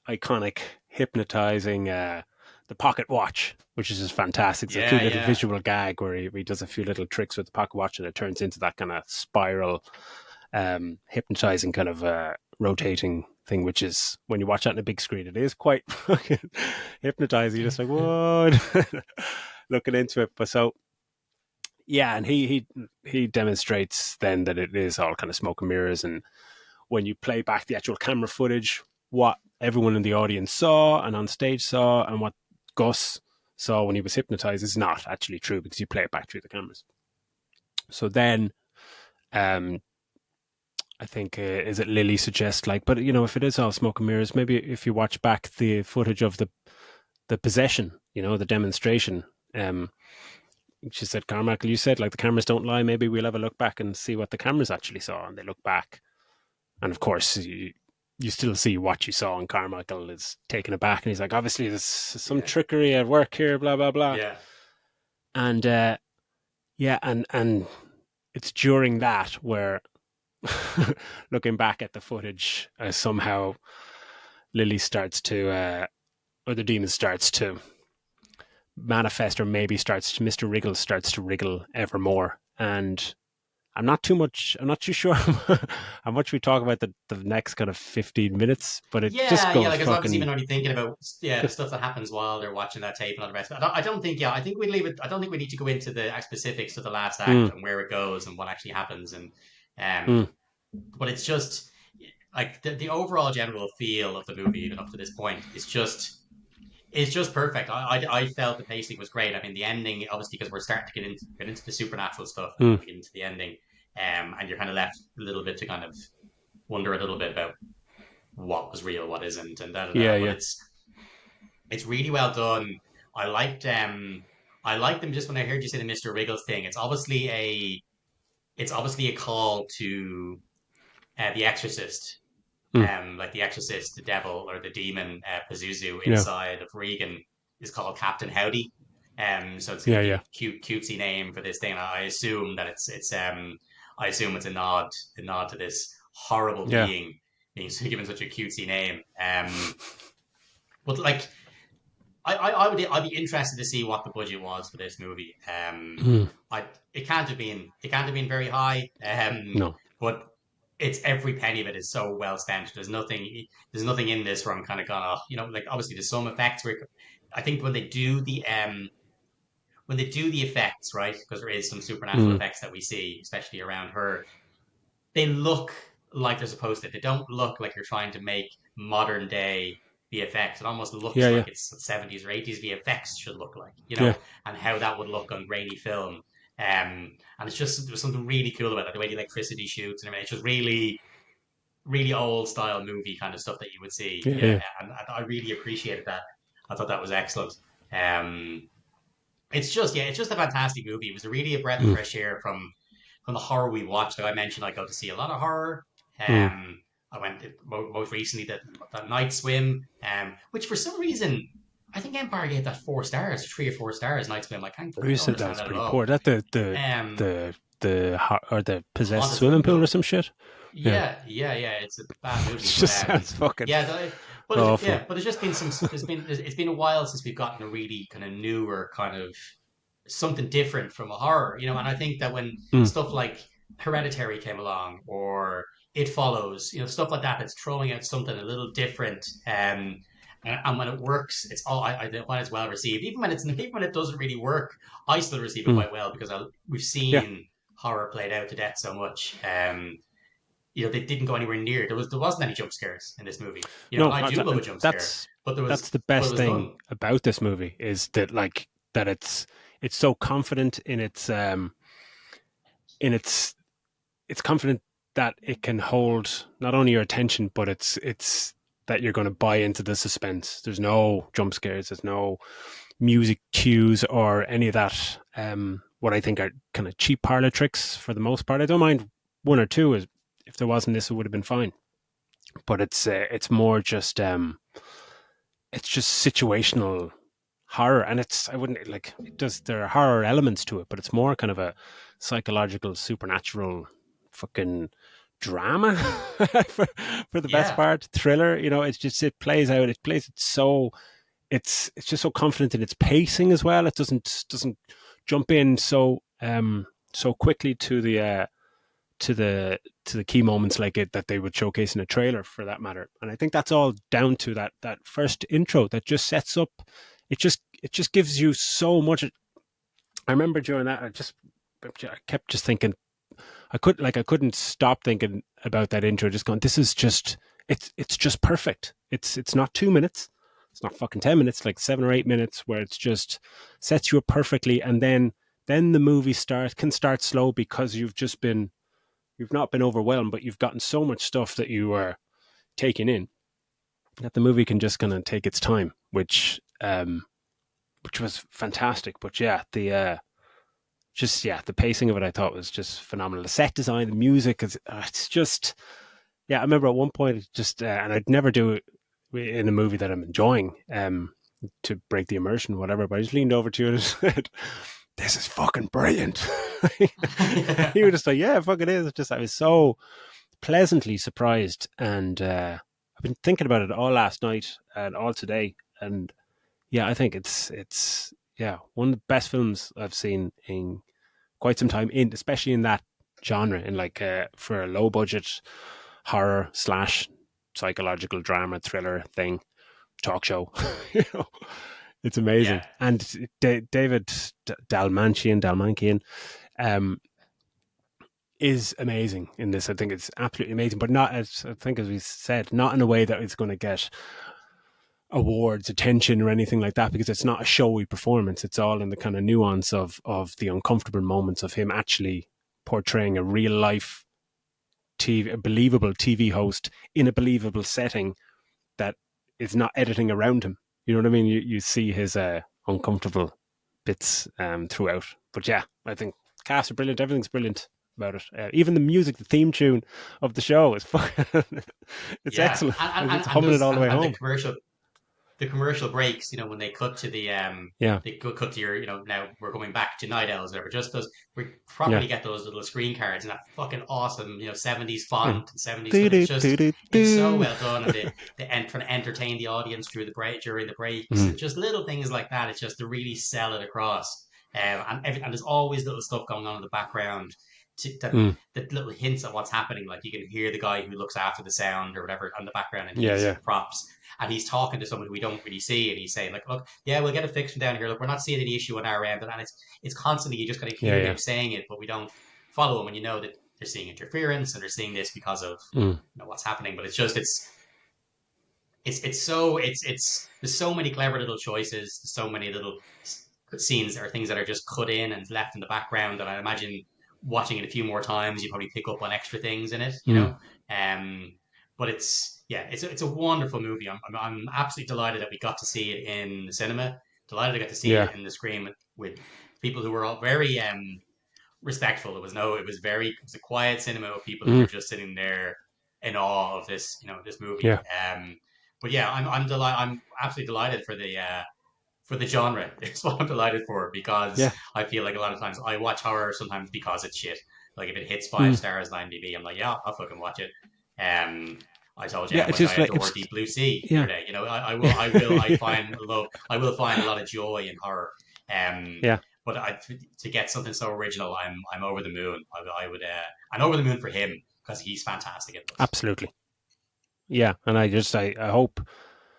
iconic hypnotizing the pocket watch, which is just fantastic. It's a yeah, cute little yeah. visual gag where he does a few little tricks with the pocket watch and it turns into that kind of spiral hypnotizing kind of rotating thing, which is when you watch that on a big screen, it is quite fucking hypnotizing. You're just like, what? Looking into it. But so yeah, and he demonstrates then that it is all kind of smoke and mirrors, and when you play back the actual camera footage, what everyone in the audience saw and on stage saw, and what Gus saw when he was hypnotized is not actually true because you play it back through the cameras. So then, um, I think is it Lily suggests like, but you know, if it is all smoke and mirrors, maybe if you watch back the footage of the possession, you know, the demonstration. She said, Carmichael, you said like the cameras don't lie. Maybe we'll have a look back and see what the cameras actually saw. And they look back, and of course, you still see what you saw, and Carmichael is taken aback, and he's like, obviously, there's some Yeah. trickery at work here, blah blah blah. Yeah. And yeah, and it's during that where, looking back at the footage, somehow Lily starts to, or the demon starts to manifest, or maybe Mr. Wriggle starts to wriggle ever more, and I'm not too sure how much we talk about the next kind of 15 minutes, but it just Yeah, goes like as long as even fucking. only thinking about the stuff that happens while they're watching that tape and all the rest. I don't think I think we leave it. I don't think we need to go into the specifics of the last act Mm, and where it goes and what actually happens. And um, mm. but it's just like the overall general feel of the movie, even up to this point, is just it's just perfect. I felt the pacing was great. I mean, the ending, obviously, because we're starting to get into the supernatural stuff, and then Mm. we get into the ending, and you're kind of left a little bit to kind of wonder a little bit about what was real, what isn't, and da da Yeah, da. But yeah, it's really well done. I liked I liked them just when I heard you say the Mr. Wiggles thing. It's obviously a call to The Exorcist, mm. like The Exorcist, the devil or the demon Pazuzu Yeah, inside of Regan is called Captain Howdy. So it's yeah, like yeah, a cute, cutesy name for this thing. I assume that I assume it's a nod to this horrible yeah. being being given such a cutesy name. But like, I'd be interested to see what the budget was for this movie. Mm. I it can't have been very high. No, But it's every penny of it is so well spent. There's nothing in this where I'm kind of gone, oh, like obviously there's some effects where I think when they do the effects, right? Because there is some supernatural mm. effects that we see, especially around her. They look like they're supposed to. They don't look like you're trying to make modern day VFX. It almost Yeah, looks yeah, like it's 70s or 80s VFX should look like, yeah. and how that would look on grainy film. And it's just there's something really cool about it, the way the electricity shoots and everything. It's just really, really old style movie kind of stuff that you would see. Yeah, Yeah, yeah. and I really appreciated that. I thought that was excellent. Um, it's just a fantastic movie. It was really a breath of Mm. fresh air from the horror we watched. Like I mentioned, I go to see a lot of horror. Mm. I went most recently that Night Swim, which for some reason I think Empire gave that 4 stars, 3 or 4 stars. Night Swim, I You don't said that understand was that at pretty all. poor. That Um, or the possessed Haunted swimming Swimming pool or Pool. some shit. Yeah, Yeah. It's a bad it movie, but just sounds fucking yeah, awful. but there's just been it's been a while since we've gotten a really kind of newer kind of something different from a horror, and I think that when Mm. stuff like Hereditary came along or It Follows, stuff like that that's throwing out something a little different, and when it works, I find it's well received. Even when it doesn't really work, I still receive it Mm. quite well because we've Yeah. seen horror played out to death so much. They didn't go anywhere near. There wasn't any jump scares in this movie. And No, I do love a jump scare, that's but that's the there best was thing none. about this movie is that that it's so confident in it's confident that it can hold not only your attention, but it's that you're going to buy into the suspense. There's no jump scares. There's no music cues or any of that. What I think are kind of cheap parlor tricks for the most part. I don't mind one or two. If there wasn't this, it would have been fine. But it's more just it's just situational horror, and it's I wouldn't like it does there are horror elements to it, but it's more kind of a psychological supernatural fucking drama for, for the best Yeah, part, thriller. It's just it plays out, it plays it so it's just so confident in its pacing as well. It doesn't jump in so quickly to the key moments like it that they would showcase in a trailer for that matter. And I think that's all down to that first intro that just sets up. It just gives you so much. I remember during that I kept just thinking I couldn't stop thinking about that intro. Just going, this is just it's just perfect. It's not 2 minutes. It's not fucking 10 minutes. Like 7 or 8 minutes where it's just sets you up perfectly, and then the movie can start slow because you've not been overwhelmed, but you've gotten so much stuff that you are taking in that the movie can just kind of take its time, which was fantastic. But yeah, the pacing of it I thought was just phenomenal. The set design, the music is it's just yeah. I remember at one point it just and I'd never do it in a movie that I'm enjoying to break the immersion, whatever. But I just leaned over to you and said, "This is fucking brilliant." You were just like, "Yeah, fuck it is." It's just I was so pleasantly surprised, and I've been thinking about it all last night and all today, and yeah, I think it's yeah one of the best films I've seen in quite some time, in especially in that genre, in like for a low budget horror slash psychological drama thriller thing talk show. you know, it's yeah. amazing, and David Dalmankian, um, is amazing in this. I think it's absolutely amazing, but not as I think as we said, not in a way that it's going to get awards, attention, or anything like that, because it's not a showy performance. It's all in the kind of nuance of the uncomfortable moments of him actually portraying a real life TV, a believable TV host in a believable setting that is not editing around him. You know what I mean? You see his uncomfortable bits throughout. But yeah, I think cast are brilliant. Everything's brilliant about it. Even the music, the theme tune of the show is fucking, it's Yeah, excellent. It's and humming it those all the way and home. the commercial breaks, when they cut to the Yeah, they go cut to your, now we're going back to Night Owls or whatever. Just those, we yeah. properly get those little screen cards and that fucking awesome, 70s Mm. font and 70s Do, stuff. It's do, just, do, do, it's so do. well done, and trying to entertain the audience through the break during the breaks Mm. and just little things like that. It's just to really sell it across. And there's always little stuff going on in the background Mm. that little hints at what's happening. Like you can hear the guy who looks after the sound or whatever on the background, and Yeah, he's yeah, props, and he's talking to someone who we don't really see, and he's saying like, "Look, yeah, we'll get it fixed from down here. Look, we're not seeing any issue on our end," and it's constantly you just kind of yeah, hear yeah. him saying it, but we don't follow him, and you know that they're seeing interference and they're seeing this because of Mm. what's happening. But it's there's so many clever little choices, so many little scenes or things that are just cut in and left in the background that I imagine watching it a few more times, you probably pick up on extra things in it, Mm. Um, but it's a wonderful movie. I'm absolutely delighted that we got to see it in the cinema. Delighted I got to see Yeah. it in the screen with people who were all very respectful. It was a quiet cinema with people who were Mm. just sitting there in awe of this movie. Yeah. But yeah, I'm absolutely delighted for the genre. It's what I'm delighted for because Yeah. I feel like a lot of times I watch horror sometimes because it's shit. Like if it hits five Mm. stars on IMDb, I'm like, yeah, I'll fucking watch it. Um, I told you Yeah. how It's much I just like adore it's Deep Blue Sea the yeah. other day. I will find a lot of joy in horror. Um, Yeah. but to get something so original, I'm over the moon. I'm over the moon for him because he's fantastic at this. Absolutely. Yeah. And I hope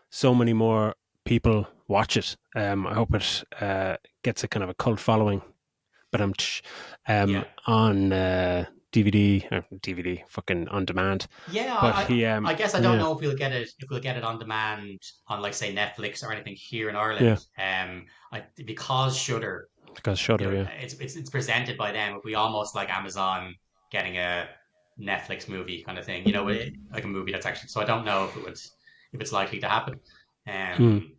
so many more people watch it. I hope it gets a kind of a cult following. But Yeah, on DVD, fucking on demand. yeah. But he I guess I don't yeah, know if we'll get it on demand on like say Netflix or anything here in Ireland. yeah, Because Shudder, because Shutter, yeah. it's presented by them. It'd be almost like Amazon getting a Netflix movie kind of thing. Like a movie that's actually. So I don't know if it's likely to happen. Mm. Um,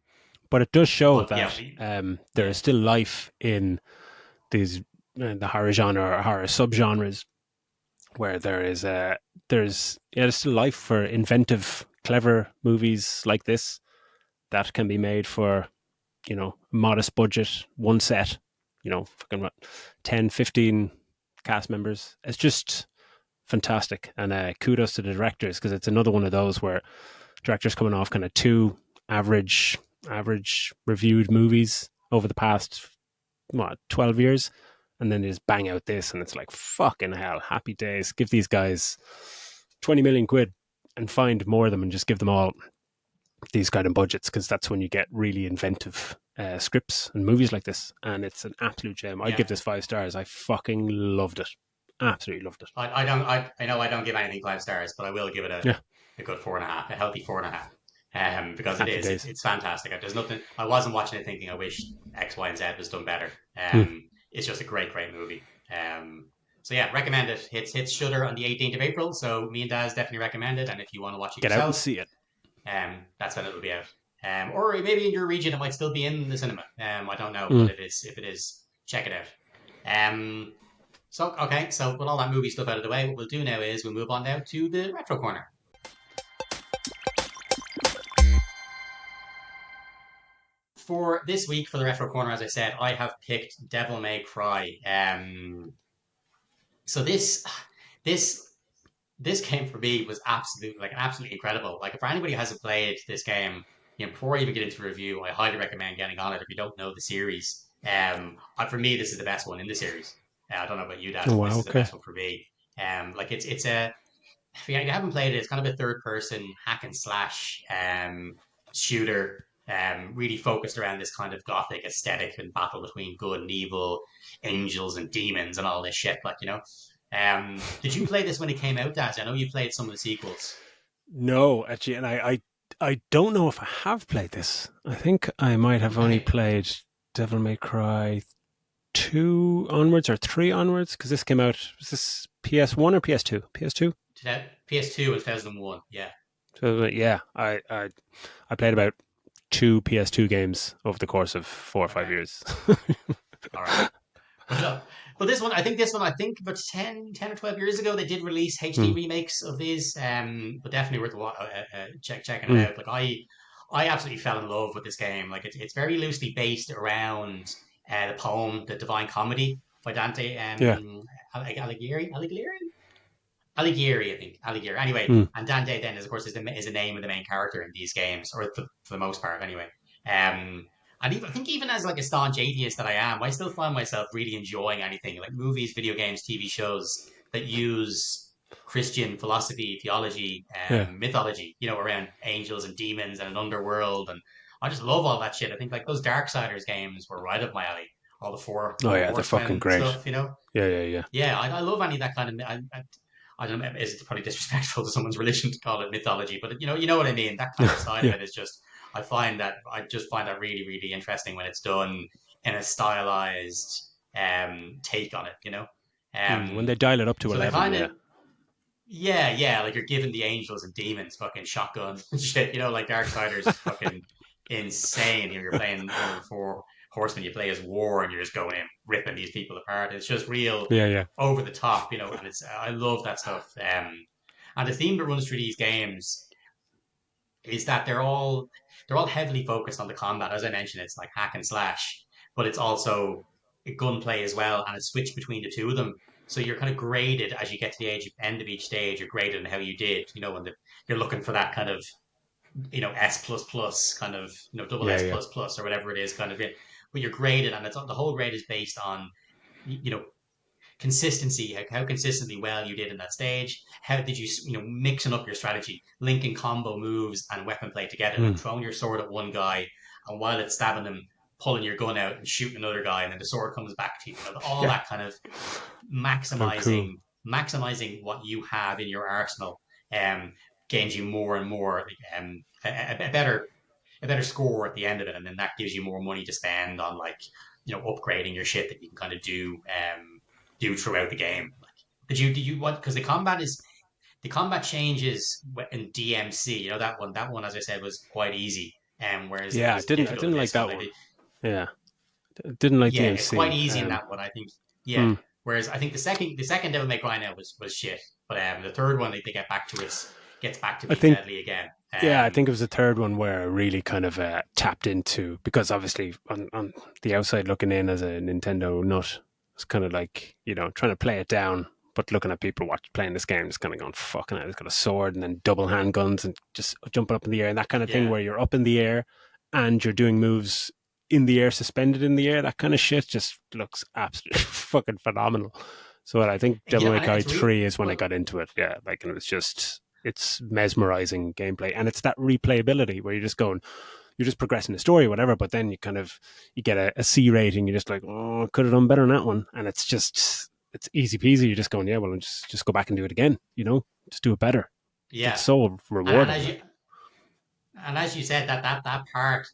But it does show but yeah, that there yeah, is still life in these the horror genre or horror subgenres where there's still life for inventive, clever movies like this that can be made for modest budget, one set, fucking what, 10, 15 cast members. It's just fantastic. And kudos to the directors because it's another one of those where directors coming off kind of two average reviewed movies over the past 12 years, and then they just bang out this and it's like fucking hell, happy days. Give these guys 20 million quid and find more of them and just give them all these kind of budgets, because that's when you get really inventive scripts and movies like this, and it's an absolute gem. I'd yeah. give this 5 stars. I fucking loved it, absolutely loved it. I know I don't give anything 5 stars, but I will give it Yeah, a good 4.5, a healthy 4.5. Because happy days. it's fantastic. There's nothing. I wasn't watching it thinking I wish X, Y, and Z was done better. Hmm. It's just a great movie. So yeah, recommend it. Hits Shudder on the 18th of April. So me and Daz definitely recommend it. And if you want to watch it Get out and yourself, see it. that's when it will be out. Or maybe in your region it might still be in the cinema. I don't know, Hmm. but if it is, check it out. Um, so okay, so with all that movie stuff out of the way, what we'll do now is we'll move on now to the retro corner. For this week for the retro corner, as I said, I have picked Devil May Cry. So this this game for me was absolutely incredible. Like for anybody who hasn't played this game, before I even get into the review, I highly recommend getting on it if you don't know the series. For me, this is the best one in the series. I don't know about you, Oh Daz, but wow, this is the okay. best one for me. Like it's a if you haven't played it, it's kind of a third person hack and slash shooter, really focused around this kind of gothic aesthetic and battle between good and evil, angels and demons and all this shit. Like, Did you play this when it came out, Daz? I know you played some of the sequels. No, actually, and I don't know if I have played this. I think I might have only Okay. played Devil May Cry 2 onwards or 3 onwards because this came out. Was this PS1 or PS2? PS2. PS2 was 2001. Yeah. So yeah, I played about two PS2 games over the course of 4 or 5 Okay. years. All right. But this one, I think about 10 or 12 years ago, they did release HD mm, remakes of these. But definitely worth checking it mm, out. Like I absolutely fell in love with this game. Like it's very loosely based around the poem, The Divine Comedy by Dante yeah. Alighieri, I think. Alighieri. Anyway, Mm, and Dante then is of course is the name of the main character in these games, or for the most part, anyway. Um, and even, I think even as like a staunch atheist that I am, I still find myself really enjoying anything like movies, video games, TV shows that use Christian philosophy, theology, yeah. mythology, around angels and demons and an underworld, and I just love all that shit. I think like those Darksiders games were right up my alley. All the Oh four yeah, they're fucking horsemen great. stuff. Yeah, yeah, yeah. Yeah, I love any of that kind of. I don't know. It's probably disrespectful to someone's religion to call it mythology, but you know what I mean. That kind of side of Yeah. it is just. I just find that really, really interesting when it's done in a stylized take on it. When they Um, dial it up to so they 11, kind of yeah. yeah, like you're giving the angels and demons fucking shotguns and shit. Like Darksiders is fucking insane. You're playing one of the four horsemen. You play as war, and you're just going in ripping these people apart. It's just real Yeah, yeah. over the top. And it's I love that stuff. And the theme that runs through these games is that they're all heavily focused on the combat. As I mentioned, it's like hack and slash, but it's also gunplay as well, and a switch between the two of them. So you're kind of graded as you get to the end of each stage. You're graded on how you did. When you're looking for that kind of S plus plus kind of double Yeah, S yeah. plus plus or whatever it is kind of it. But you're graded, and it's the whole grade is based on you know consistency, how consistently well you did in that stage. How did mixing up your strategy, linking combo moves and weapon play together, like Mm. throwing your sword at one guy and while it's stabbing him, pulling your gun out and shooting another guy, and then the sword comes back to you. All Yeah. that kind of Oh, cool. maximizing what you have in your arsenal um, gains you more and more a better score at the end of it, and then that gives you more money to spend on like upgrading your shit that you can kind of do throughout the game. Like, did you want because the combat changes in DMC. That one as I said was quite easy, whereas it Yeah, was difficult I didn't in like this one. that one. Yeah. Didn't like Yeah, it's quite DMC. easy in that one. I think. Yeah. Mm. Whereas I think the second Devil May Cry now was shit, but the third one they get back to gets back to I being think deadly again. Yeah, I think it was the third one where I really kind of tapped into because obviously on the outside looking in as a Nintendo nut, it's kind of like trying to play it down, but looking at people playing this game, it's kind of going fucking. It's got a sword and then double handguns and just jumping up in the air and that kind of thing Yeah, where you're up in the air and you're doing moves in the air, suspended in the air. That kind of shit just looks absolutely fucking phenomenal. So I think Devil May and Cry it's real. 3 is when I Well, got into it. Yeah, like and it was just it's mesmerizing gameplay and it's that replayability where you're just progressing the story or whatever, but then you get a C rating, you're just like, oh, could have done better on that one. And it's easy peasy. You're just going, yeah, well, just go back and do it again, just do it better. It's yeah, so and, and rewarding. as you Like, and as you said that part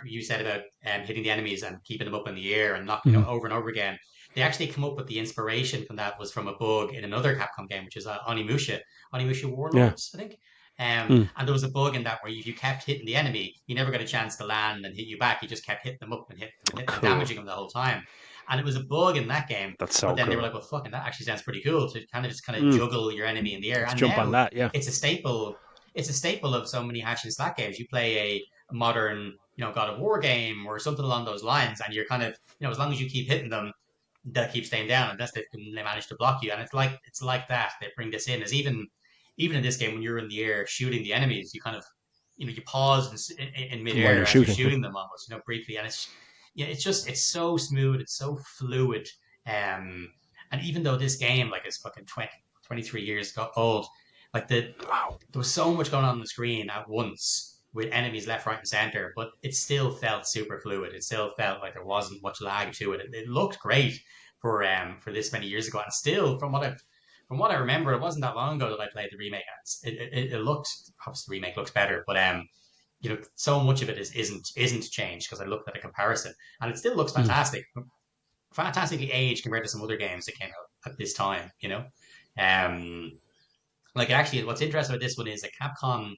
you said about hitting the enemies and keeping them up in the air and not mm, over and over again, they actually come up with the inspiration from that was from a bug in another Capcom game, which is Onimusha yeah. Warlords, I think. Mm, And there was a bug in that where if you kept hitting the enemy, he never got a chance to land and hit you back. You just kept hitting them up and hitting them and hitting and cool. damaging them the whole time. And it was a bug in that game. That's But so then they were cool. like, well, fucking, that actually sounds pretty cool to kind of Mm, juggle your enemy in the air. let's And jump on now that. Yeah. it's a staple it's a staple of so many hash and slack games. You play a modern, God of War game or something along those lines, and you're kind of, as long as you keep hitting them, they'll keep staying down unless they manage to block you. And it's like that. They bring this in as even in this game when you're in the air shooting the enemies, you kind of you pause in While you're midair as you're shooting. Yeah. shooting them almost briefly, and it's so smooth, it's so fluid. And even though this game like is fucking 23 years old, like Wow. there was so much going on the screen at once with enemies left, right, and center, but it still felt super fluid. It still felt like there wasn't much lag to it. It looked great for this many years ago, and still, from what I've from what I remember, it wasn't that long ago that I played the remake. It looked, obviously the remake looks better, but so much of it isn't changed because I looked at a comparison and it still looks Mm. fantastic, fantastically aged compared to some other games that came out at this time. Um, like actually, what's interesting about this one is that Capcom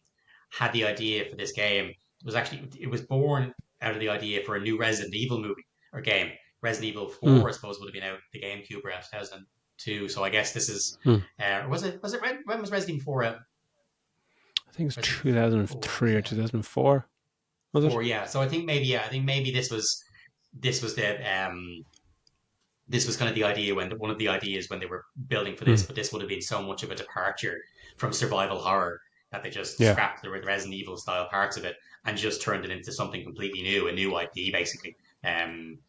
had the idea for this game. It was born out of the idea for a new Resident Evil movie or game. Resident Evil Mm. 4, I suppose, would have been out the GameCube around 2002. So I guess this is, Mm. when was Resident Evil 4 out? I think it's Resident Evil 4, 2003 or 2004. Was it? 4, yeah. So I think maybe, yeah, I think maybe this was the this was kind of the idea when one of the ideas when they were building for this, Mm. but this would have been so much of a departure from survival horror that they just Yeah. scrapped the Resident Evil style parts of it and just turned it into something completely new, a new IP basically. And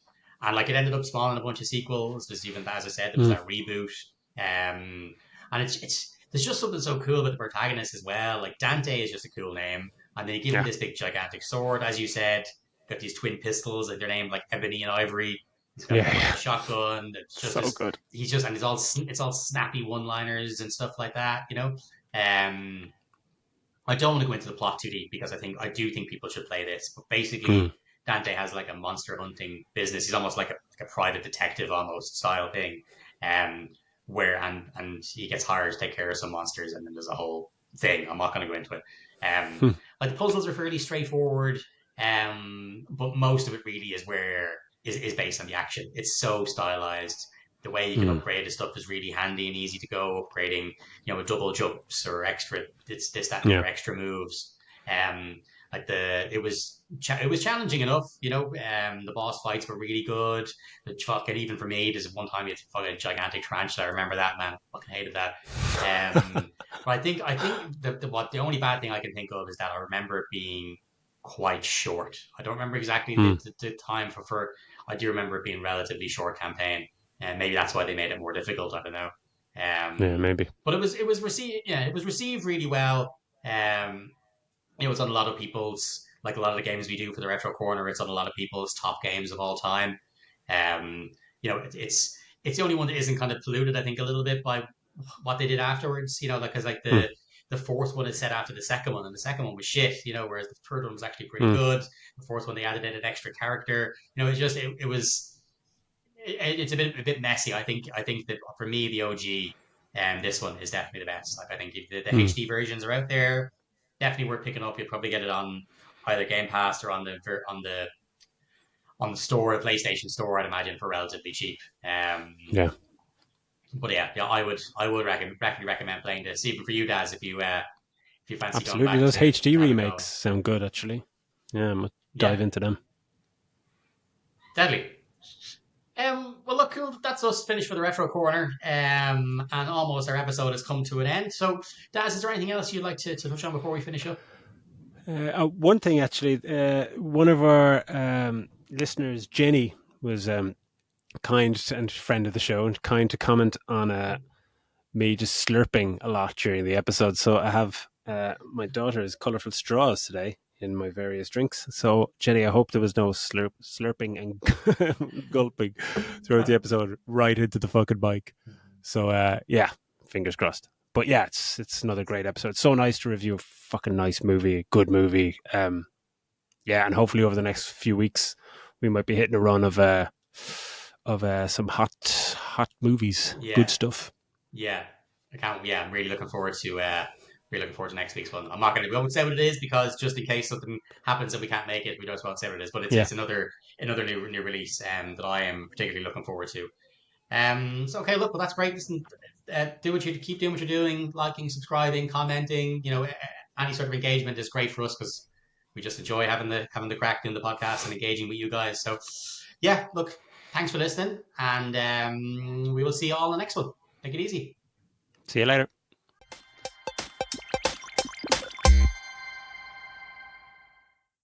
like it ended up spawning a bunch of sequels. There's even, as I said, there was Mm. that reboot. And it's there's just something so cool about the protagonist as well. Like Dante is just a cool name, and then you give him Yeah. this big gigantic sword, as you said. Got these twin pistols, like they're named like Ebony and Ivory. He's got a Yeah. fucking Yeah. shotgun. It's just So this. good. He's just and it's all snappy one-liners and stuff like that. I don't want to go into the plot too deep because I do think people should play this. But Mm. basically, Dante has like a monster hunting business. He's almost like a private detective almost style thing, um, where and he gets hired to take care of some monsters, and then there's a whole thing. I'm not going to go into it. Mm. Like the puzzles are fairly straightforward, but most of it really is based on the action. It's so stylized. The way you can Mm. upgrade the stuff is really handy and easy to go. Upgrading, with double jumps or extra this that and the Yeah. other extra moves. Like it was challenging enough. The boss fights were really good. The fucking even for me, there's one time you had fucking gigantic tarantula. I remember that, man. I fucking hated that. But I think the only bad thing I can think of is that I remember it being quite short. I don't remember exactly Mm. the time for. I do remember it being a relatively short campaign, and maybe that's why they made it more difficult. I don't know. Yeah. Um, Maybe. but it was received really well. It was on a lot of people's, like a lot of the games we do for the Retro Corner. It's on a lot of people's top games of all time. Um, it's the only one that isn't kind of polluted, I think, a little bit by what they did afterwards. Because like Mm. the fourth one is set after the second one, and the second one was shit. Whereas the third one was actually pretty Mm. good. The fourth one they added in an extra character. It's just it was it's a bit messy. I think that for me the OG and this one is definitely the best. Like I think if the Mm. HD versions are out there, definitely worth picking up. You'll probably get it on either Game Pass or on the store, the PlayStation Store. I'd imagine for relatively cheap. Yeah. But yeah, I would recommend playing this even for you, Daz, if you fancy going Absolutely. back Those to HD have a remakes go. sound good, actually. Yeah. I'm gonna Yeah, dive into them. deadly. Well, look, cool. That's us finished for the retro corner. And almost our episode has come to an end. So, Daz, is there anything else you'd like to touch on before we finish up? One thing, actually, one of our listeners, Jenny, was kind and friend of the show and kind to comment on me just slurping a lot during the episode. So I have my daughter's colourful straws today in my various drinks. So Jenny, I hope there was no slurping and gulping throughout the episode right into the fucking mic. So yeah, fingers crossed. But yeah, it's another great episode. It's so nice to review a fucking nice movie, good movie. Yeah, and hopefully over the next few weeks we might be hitting a run of some hot movies, good Yeah, stuff. yeah. I can't. Yeah, I'm really looking forward to next week's one. I'm not going to go and say what it is because just in case something happens and we can't make it, we don't want to say what it is. But Yeah, it's another new release that I am particularly looking forward to. So okay, look, well that's great. Listen, do what you keep doing what you're doing, liking, subscribing, commenting. Any sort of engagement is great for us because we just enjoy having the crack in the podcast and engaging with you guys. So yeah, look, thanks for listening, and we will see you all in the next one. Take it easy. see you later.